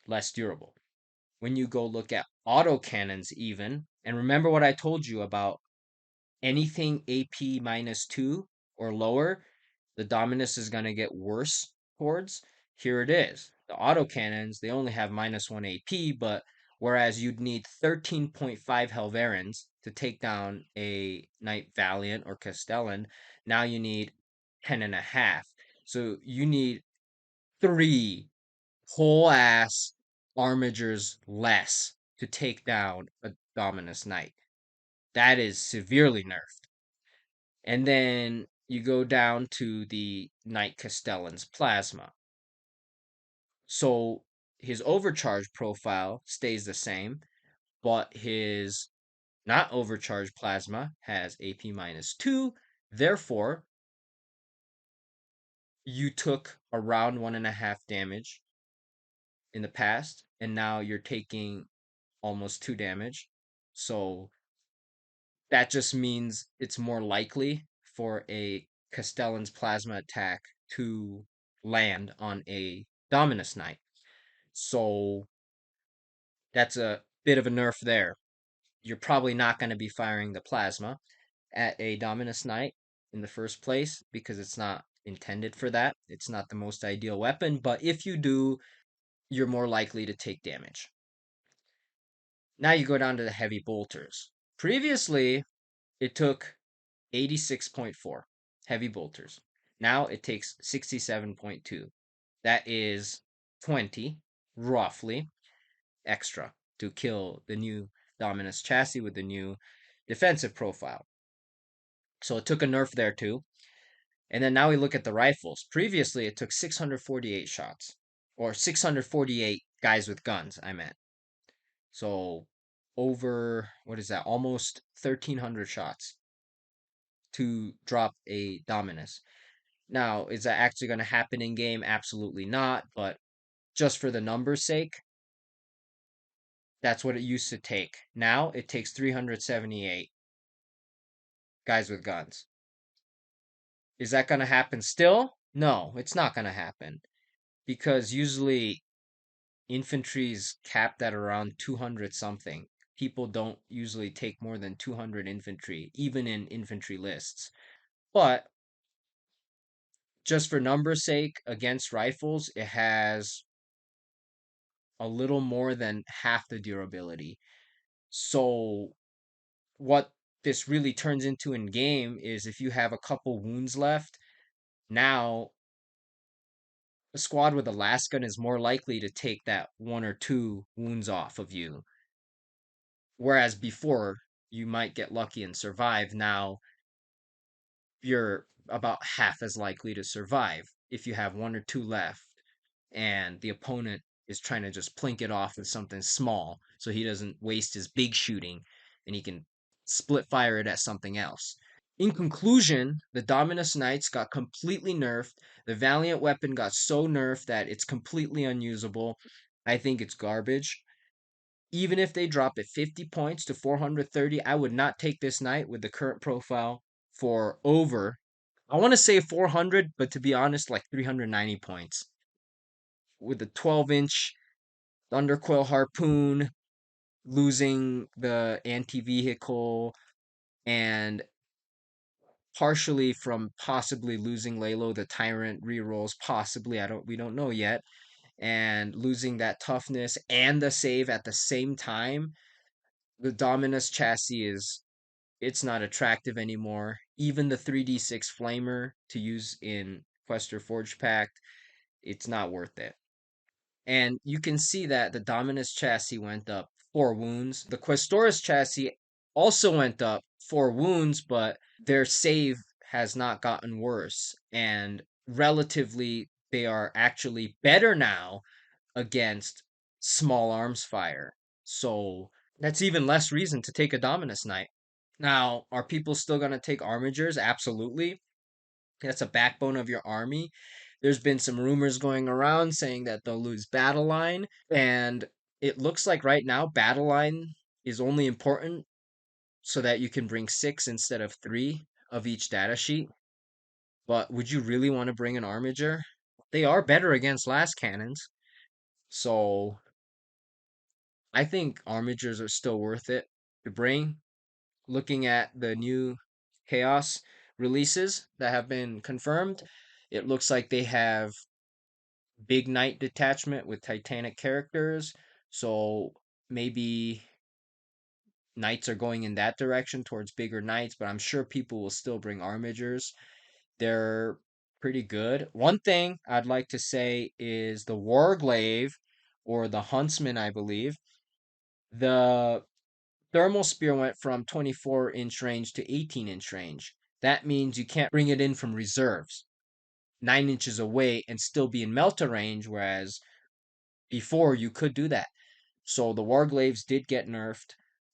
less durable. When you go look at autocannons, even, and remember what I told you about anything AP -2 or lower, the Dominus is going to get worse towards. Here it is. The autocannons, they only have -1 AP, but whereas you'd need 13.5 Helverins to take down a Knight Valiant or Castellan, now you need 10.5. So you need 3 whole ass Armigers less to take down a Dominus Knight. That is severely nerfed. And then you go down to the Knight Castellan's Plasma. So his overcharge profile stays the same, but his not overcharged Plasma has AP -2. Therefore, you took around 1.5 damage in the past, and now you're taking almost 2 damage. So that just means it's more likely for a Castellan's plasma attack to land on a Dominus Knight. So that's a bit of a nerf there. You're probably not going to be firing the plasma at a Dominus Knight in the first place because it's not intended for that. It's not the most ideal weapon, but if you do, you're more likely to take damage. Now you go down to the heavy bolters. Previously, it took 86.4 heavy bolters. Now it takes 67.2. That is 20, roughly, extra to kill the new Dominus chassis with the new defensive profile. So it took a nerf there too. And then now we look at the rifles. Previously, it took 648 shots, or 648 guys with guns, I meant. So over, what is that, almost 1,300 shots to drop a Dominus. Now, is that actually going to happen in game? Absolutely not. But just for the numbers' sake, that's what it used to take. Now it takes 378 guys with guns. Is that going to happen still? No, it's not going to happen because usually infantry's capped at around 200 something. People don't usually take more than 200 infantry, even in infantry lists. But just for numbers' sake, against rifles, it has a little more than half the durability. So what this really turns into in game is if you have a couple wounds left, now a squad with a last gun is more likely to take that one or two wounds off of you. Whereas before, you might get lucky and survive. Now you're about half as likely to survive if you have one or two left and the opponent is trying to just plink it off with something small so he doesn't waste his big shooting and he can split fire it at something else. In conclusion, the Dominus Knights got completely nerfed. The Valiant weapon got so nerfed that it's completely unusable. I think it's garbage. Even if they drop it 50 points to 430, I would not take this knight with the current profile for over, I want to say 400, but to be honest, like 390 points. With the 12-inch Thundercoil Harpoon, losing the anti-vehicle, and partially from possibly losing Lalo the Tyrant rerolls, possibly, we don't know yet, and losing that toughness and the save at the same time. The Dominus chassis it's not attractive anymore. Even the 3d6 flamer to use in Questor Forge Pact, it's not worth it. And you can see that the Dominus chassis went up 4 wounds. The Questoris chassis also went up 4 wounds, but their save has not gotten worse. And relatively, they are actually better now against small arms fire. So that's even less reason to take a Dominus Knight. Now, are people still going to take Armigers? Absolutely. That's a backbone of your army. There's been some rumors going around saying that they'll lose battle line, and it looks like right now battle line is only important so that you can bring 6 instead of 3 of each data sheet. But would you really want to bring an Armiger? They are better against last cannons. So I think Armigers are still worth it to bring. Looking at the new Chaos releases that have been confirmed, it looks like they have big knight detachment with Titanic characters. So maybe knights are going in that direction towards bigger knights, but I'm sure people will still bring Armigers. They're pretty good. One thing I'd like to say is the Warglaive or the Huntsman, I believe. The thermal spear went from 24-inch range to 18-inch range. That means you can't bring it in from reserves 9 inches away and still be in melta range, whereas before you could do that. So the Warglaives did get nerfed.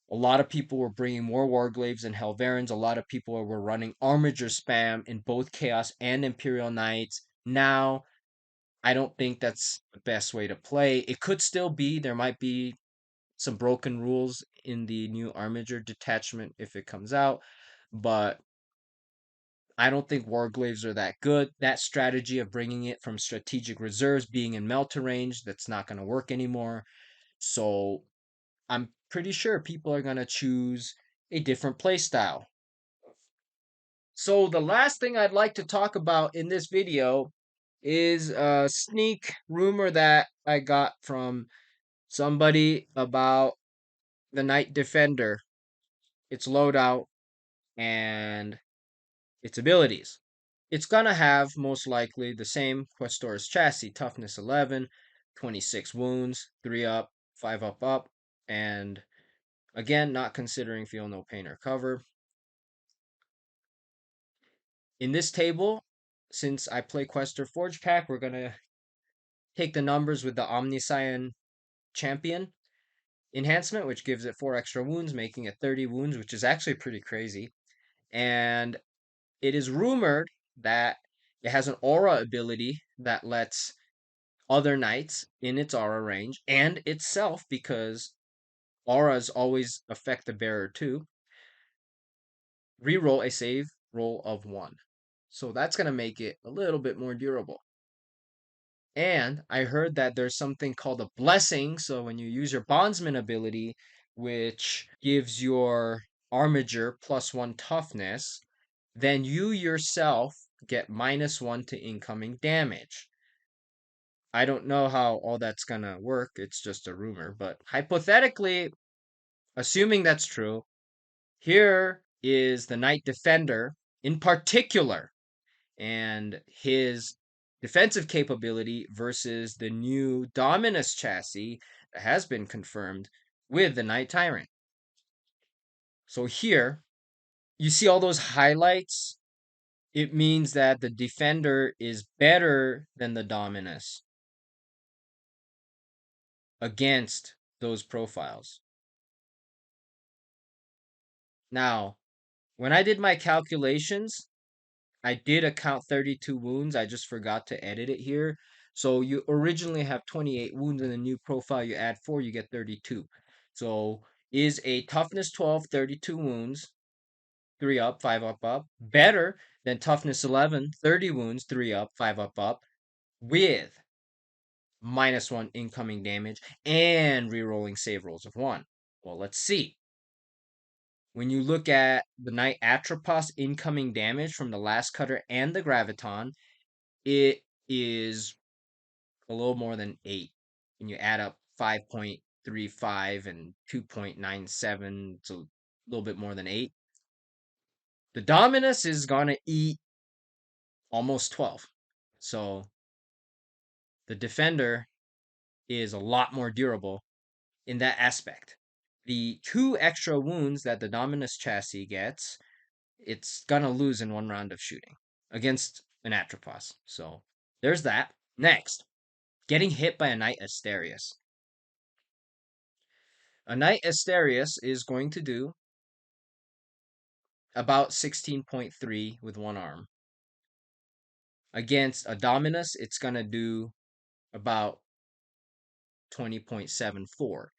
A lot of people were bringing more Warglaives and Helverins. A lot of people were running Armiger spam in both Chaos and Imperial Knights. Now, I don't think that's the best way to play. It could still be, there might be some broken rules in the new Armiger detachment if it comes out, but I don't think Warglaves are that good. That strategy of bringing it from strategic reserves, being in melter range, that's not going to work anymore. So I'm pretty sure people are going to choose a different play style. So the last thing I'd like to talk about in this video is a sneak rumor that I got from somebody about the Knight Defender, its loadout, and its abilities. It's gonna have most likely the same Questoris chassis, toughness 11, 26 wounds, 3 up, 5 up, and again, not considering feel no pain or cover. In this table, since I play Questor Forge Pack, we're gonna take the numbers with the Omniscion Champion enhancement, which gives it 4 extra wounds, making it 30 wounds, which is actually pretty crazy. And it is rumored that it has an aura ability that lets other knights in its aura range and itself, because auras always affect the bearer too, reroll a save roll of 1. So that's going to make it a little bit more durable. And I heard that there's something called a blessing. So when you use your bondsman ability, which gives your armiger +1 toughness, then you yourself get -1 to incoming damage. I don't know how all that's gonna work. It's just a rumor, but hypothetically, assuming that's true, here is the Knight Defender in particular and his defensive capability versus the new Dominus chassis that has been confirmed with the Knight Tyrant. So here, you see all those highlights? It means that the Defender is better than the Dominus against those profiles. Now, when I did my calculations, I did account 32 wounds. I just forgot to edit it here. So you originally have 28 wounds in the new profile. You add 4, you get 32. So is a toughness 12, 32 wounds, 3 up, 5 up, better than toughness 11, 30 wounds, 3 up, 5 up, with -1 incoming damage and rerolling save rolls of 1? Well, let's see. When you look at the Knight Atropos incoming damage from the Last Cutter and the Graviton, it is a little more than 8. When you add up 5.35 and 2.97, it's a little bit more than 8. The Dominus is going to eat almost 12. So the Defender is a lot more durable in that aspect. The 2 extra wounds that the Dominus chassis gets, it's going to lose in 1 round of shooting against an Atropos. So there's that. Next, getting hit by a Knight Asterius. A Knight Asterius is going to do about 16.3 with 1 arm. Against a Dominus, it's going to do about 20.74.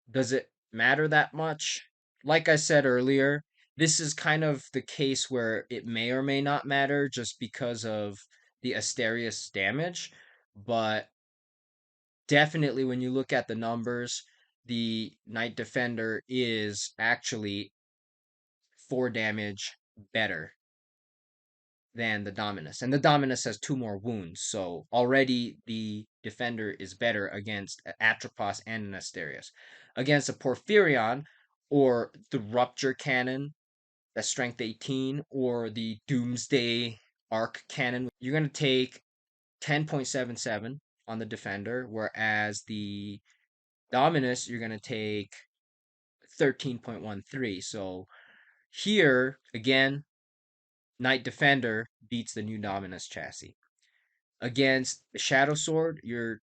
Does it matter that much? Like I said earlier, this is kind of the case where it may or may not matter just because of the Asterius damage, but definitely when you look at the numbers, the Knight Defender is actually 4 damage better than the Dominus. And the Dominus has 2 more wounds, so already the Defender is better against Atropos and an Asterius. Against a Porphyrion, or the Rupture Cannon, that's strength 18, or the Doomsday Arc Cannon, you're going to take 10.77 on the Defender, whereas the Dominus, you're going to take 13.13. So here, again, Knight Defender beats the new Dominus chassis. Against the Shadow Sword, you're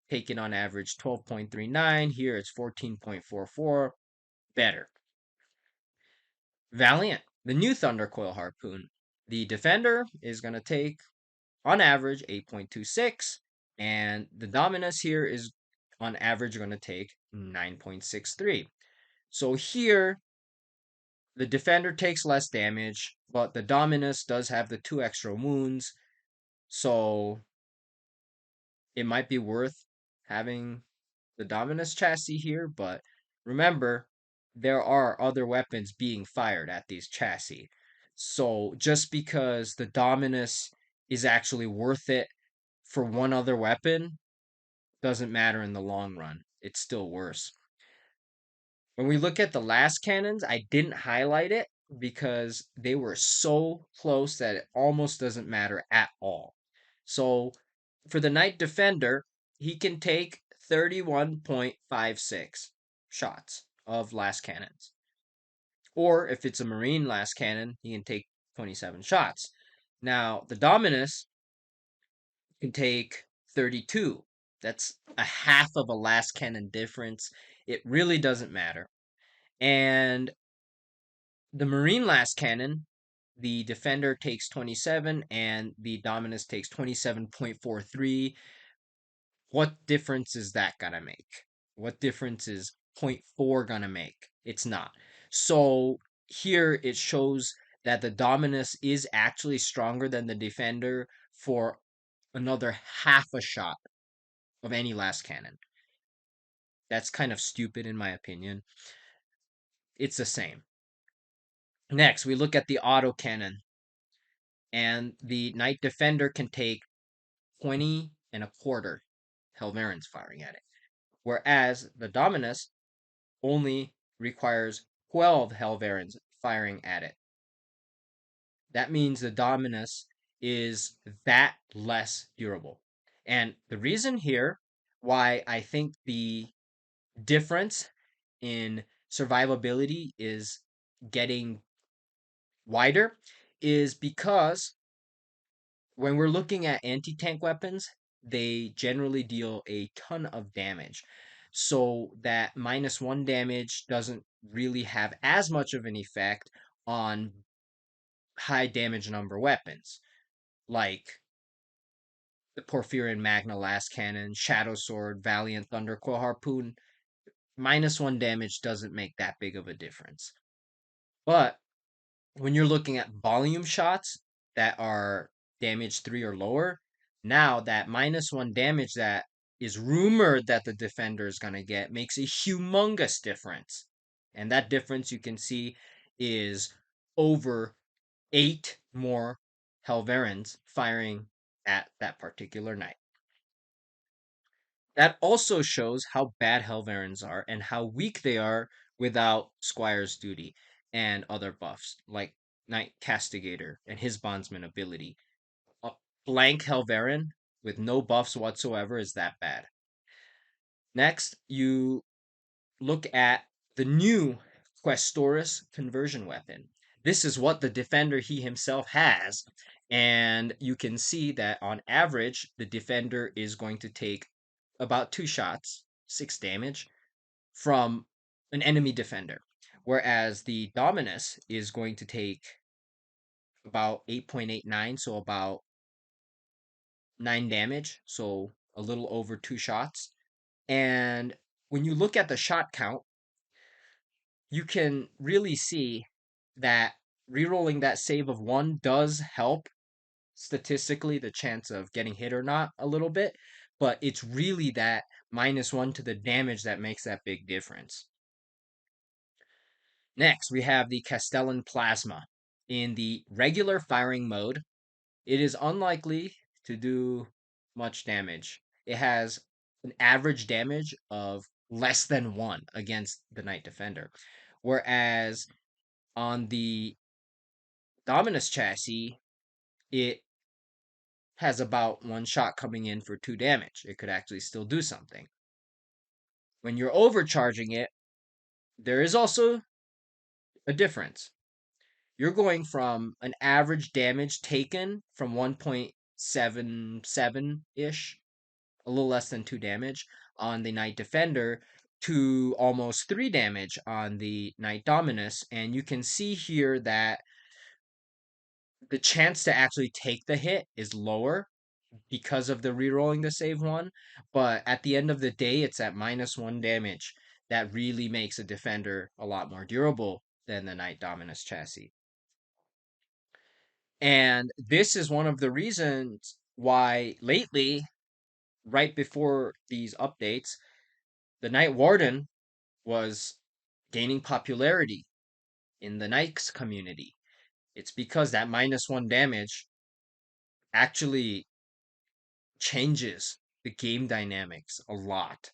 taking on average 12.39. Here it's 14.44. Better. Valiant, the new Thunder Coil Harpoon. The Defender is going to take on average 8.26, and the Dominus here is on average going to take 9.63. So here, the defender takes less damage, but the Dominus does have the 2 extra wounds, so it might be worth having the Dominus chassis here, but remember, there are other weapons being fired at these chassis. So just because the Dominus is actually worth it for one other weapon doesn't matter in the long run. It's still worse. When we look at the last cannons, I didn't highlight it because they were so close that it almost doesn't matter at all. So for the Knight Defender, he can take 31.56 shots of last cannons. Or if it's a Marine last cannon, he can take 27 shots. Now, the Dominus can take 32. That's a half of a last cannon difference. It really doesn't matter. And the Marine last cannon, the Defender takes 27 and the Dominus takes 27.43. What difference is that going to make? What difference is 0.4 going to make? It's not. So here it shows that the Dominus is actually stronger than the Defender for another half a shot of any last cannon. That's kind of stupid in my opinion. It's the same. Next, we look at the autocannon. And the Knight Defender can take 20 and a quarter Helverins firing at it. Whereas the Dominus only requires 12 Helverins firing at it. That means the Dominus is that less durable. And the reason here why I think the difference in survivability is getting wider is because when we're looking at anti-tank weapons, they generally deal a ton of damage. So that -1 damage doesn't really have as much of an effect on high damage number weapons, like the Porphyrion Magna Last Cannon, Shadow Sword, Valiant Thundercoil Harpoon. -1 damage doesn't make that big of a difference. But when you're looking at volume shots that are damage 3 or lower, now that -1 damage that is rumored that the defender is going to get makes a humongous difference. And that difference you can see is over 8 more Helverins firing at that particular knight. That also shows how bad Helverins are and how weak they are without Squire's Duty and other buffs, like Knight Castigator and his bondsman ability. A blank Helverin with no buffs whatsoever is that bad. Next, you look at the new Questoris conversion weapon. This is what the defender he himself has, and you can see that on average, the defender is going to take about 2 shots, 6 damage, from an enemy defender, whereas the Dominus is going to take about 8.89, so about 9 damage, so a little over 2 shots. And when you look at the shot count, you can really see that rerolling that save of 1 does help statistically the chance of getting hit or not a little bit, but it's really that -1 to the damage that makes that big difference. Next, we have the Castellan Plasma. In the regular firing mode, it is unlikely to do much damage. It has an average damage of less than 1 against the Knight Defender. Whereas on the Dominus chassis, it has about 1 shot coming in for 2 damage. It could actually still do something. When you're overcharging it, there is also a difference. You're going from an average damage taken from 1.77-ish, a little less than 2 damage on the Knight Defender, to almost 3 damage on the Knight Dominus. And you can see here that the chance to actually take the hit is lower because of the rerolling the save one, but at the end of the day, it's at -1 damage that really makes a defender a lot more durable than the Knight Dominus chassis. And this is one of the reasons why lately, right before these updates, the Knight Warden was gaining popularity in the Knights community. It's because that -1 damage actually changes the game dynamics a lot.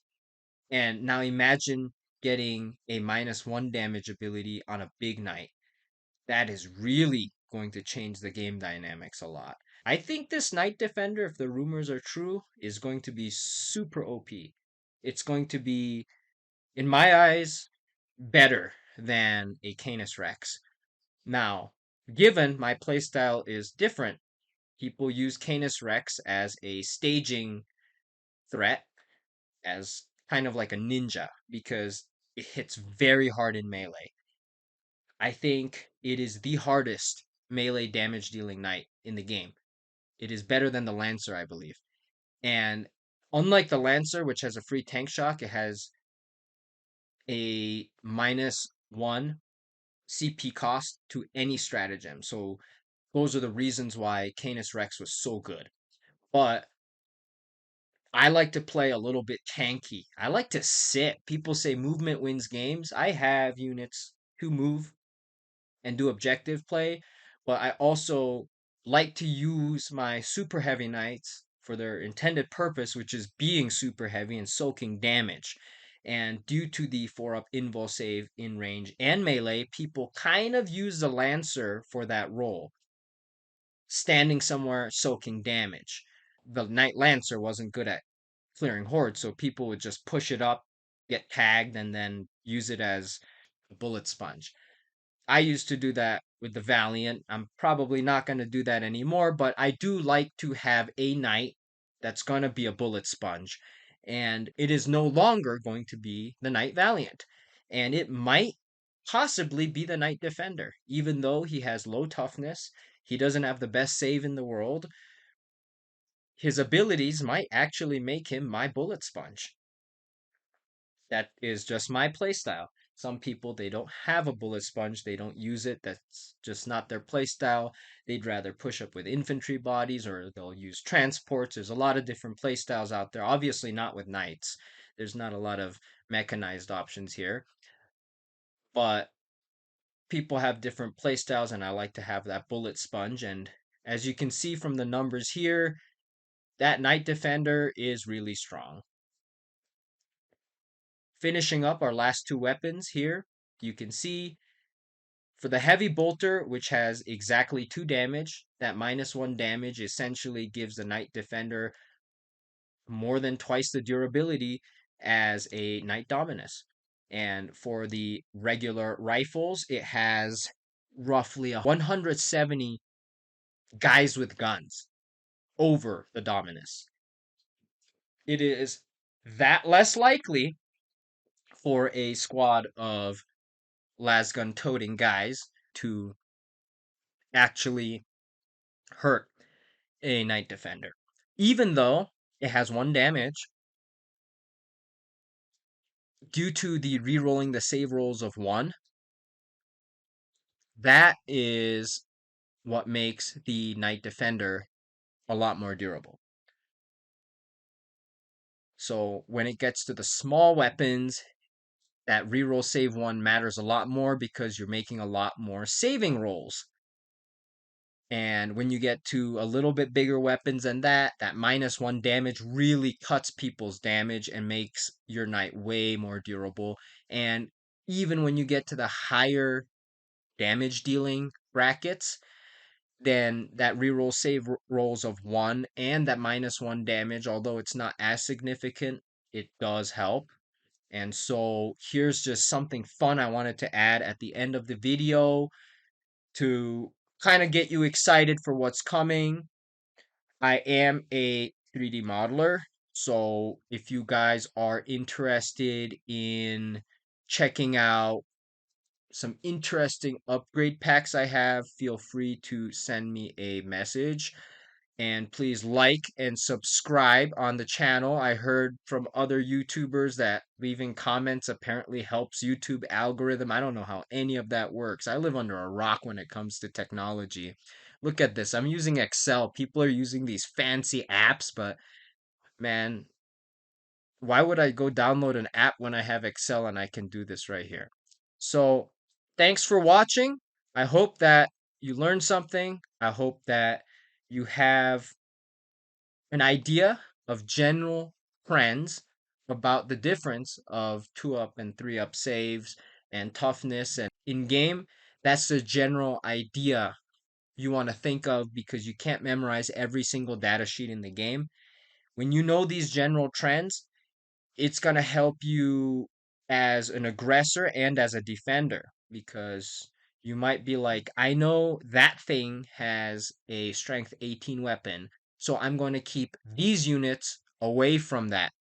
And now imagine getting a -1 damage ability on a big knight. That is really going to change the game dynamics a lot. I think this Knight Defender, if the rumors are true, is going to be super OP. It's going to be, in my eyes, better than a Canis Rex. Now, given my playstyle is different, people use Canis Rex as a staging threat, as kind of like a ninja, because it hits very hard in melee. I think it is the hardest melee damage dealing knight in the game. It is better than the Lancer, I believe. And unlike the Lancer, which has a free tank shock, it has a -1 CP cost to any stratagem. So those are the reasons why Canis Rex was so good. But I like to play a little bit tanky. I like to sit. People say movement wins games. I have units who move and do objective play, but I also like to use my super heavy knights for their intended purpose, which is being super heavy and soaking damage. And due to the 4-up invul save in range and melee, people kind of use the Lancer for that role, standing somewhere soaking damage. The Knight Lancer wasn't good at clearing hordes, so people would just push it up, get tagged, and then use it as a bullet sponge. I used to do that with the Valiant. I'm probably not going to do that anymore, but I do like to have a knight that's going to be a bullet sponge. And it is no longer going to be the Knight Valiant. And it might possibly be the Knight Defender, even though he has low toughness. He doesn't have the best save in the world. His abilities might actually make him my bullet sponge. That is just my playstyle. Some people, they don't have a bullet sponge, they don't use it. That's just not their playstyle. They'd rather push up with infantry bodies or they'll use transports. There's a lot of different playstyles out there. Obviously, not with knights. There's not a lot of mechanized options here. But people have different playstyles, and I like to have that bullet sponge. And as you can see from the numbers here, that Knight Defender is really strong. Finishing up our last two weapons here, you can see for the Heavy Bolter, which has exactly 2 damage, that -1 damage essentially gives the Knight Defender more than twice the durability as a Knight Dominus. And for the regular rifles, it has roughly 170 guys with guns over the Dominus. It is that less likely for a squad of lasgun toting guys to actually hurt a Knight Defender. Even though it has 1 damage, due to the re-rolling the save rolls of 1, that is what makes the Knight Defender a lot more durable. So when it gets to the small weapons, that reroll save 1 matters a lot more because you're making a lot more saving rolls. And when you get to a little bit bigger weapons than that, that -1 damage really cuts people's damage and makes your knight way more durable. And even when you get to the higher damage dealing brackets, then that reroll save rolls of 1 and that -1 damage, although it's not as significant, it does help. And so here's just something fun I wanted to add at the end of the video to kind of get you excited for what's coming. I am a 3D modeler, so if you guys are interested in checking out some interesting upgrade packs I have, feel free to send me a message. And please like and subscribe on the channel. I heard from other YouTubers that leaving comments apparently helps YouTube algorithm. I don't know how any of that works. I live under a rock when it comes to technology. Look at this. I'm using Excel. People are using these fancy apps, but man, why would I go download an app when I have Excel and I can do this right here? So, thanks for watching. I hope that you learned something. I hope that you have an idea of general trends about the difference of 2-up and 3-up saves and toughness and in game. That's the general idea you want to think of because you can't memorize every single data sheet in the game. When you know these general trends, it's going to help you as an aggressor and as a defender because you might be like, I know that thing has a strength 18 weapon, so I'm going to keep these units away from that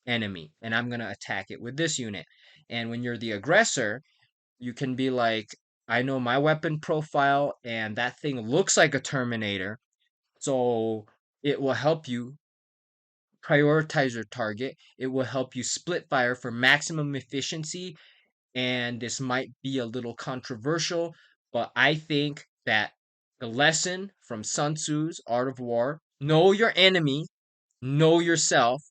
enemy and I'm going to attack it with this unit. And when you're the aggressor, you can be like, I know my weapon profile and that thing looks like a Terminator, so it will help you prioritize your target. It will help you split fire for maximum efficiency. And this might be a little controversial, but I think that the lesson from Sun Tzu's Art of War, know your enemy, know yourself,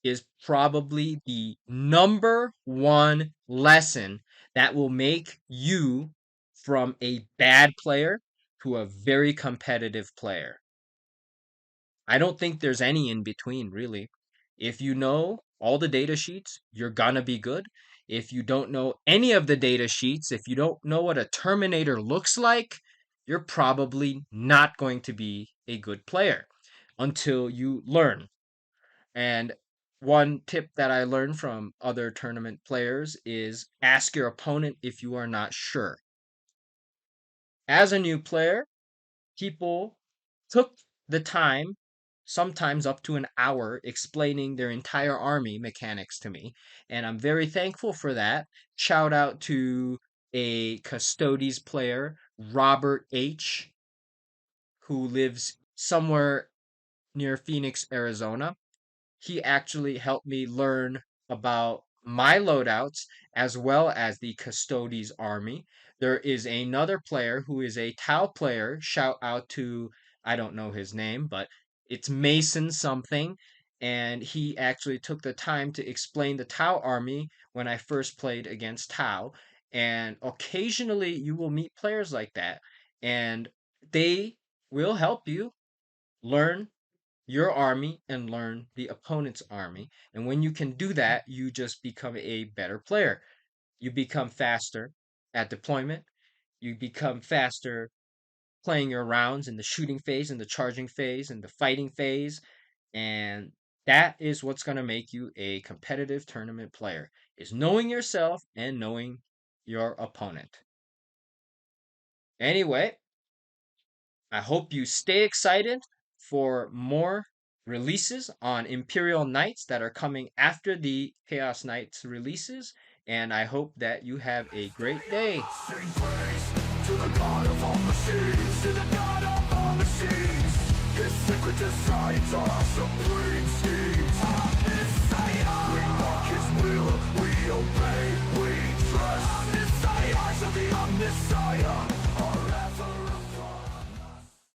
is probably the number one lesson that will make you from a bad player to a very competitive player. I don't think there's any in between, really. If you know all the data sheets, you're gonna be good. If you don't know any of the data sheets, if you don't know what a Terminator looks like, you're probably not going to be a good player until you learn. And one tip that I learned from other tournament players is ask your opponent if you are not sure. As a new player, people took the time, sometimes up to an hour, explaining their entire army mechanics to me. And I'm very thankful for that. Shout out to a Custodes player, Robert H., who lives somewhere near Phoenix, Arizona. He actually helped me learn about my loadouts as well as the Custodes army. There is another player who is a Tau player. Shout out to, I don't know his name, but it's Mason something. And he actually took the time to explain the Tau army when I first played against Tau. And occasionally you will meet players like that. And they will help you learn your army and learn the opponent's army. And when you can do that, you just become a better player. You become faster at deployment. You become faster playing your rounds in the shooting phase, in the charging phase, in the fighting phase. And that is what's going to make you a competitive tournament player, is knowing yourself and knowing your opponent. Anyway, I hope you stay excited for more releases on Imperial Knights that are coming after the Chaos Knights releases, and I hope that you have a great day. Sing praise to the God of all machines, to the God of all machines. His secret designs are supreme schemes. Messiah. We walk his will, we obey, we trust. Messiah, of the Messiah.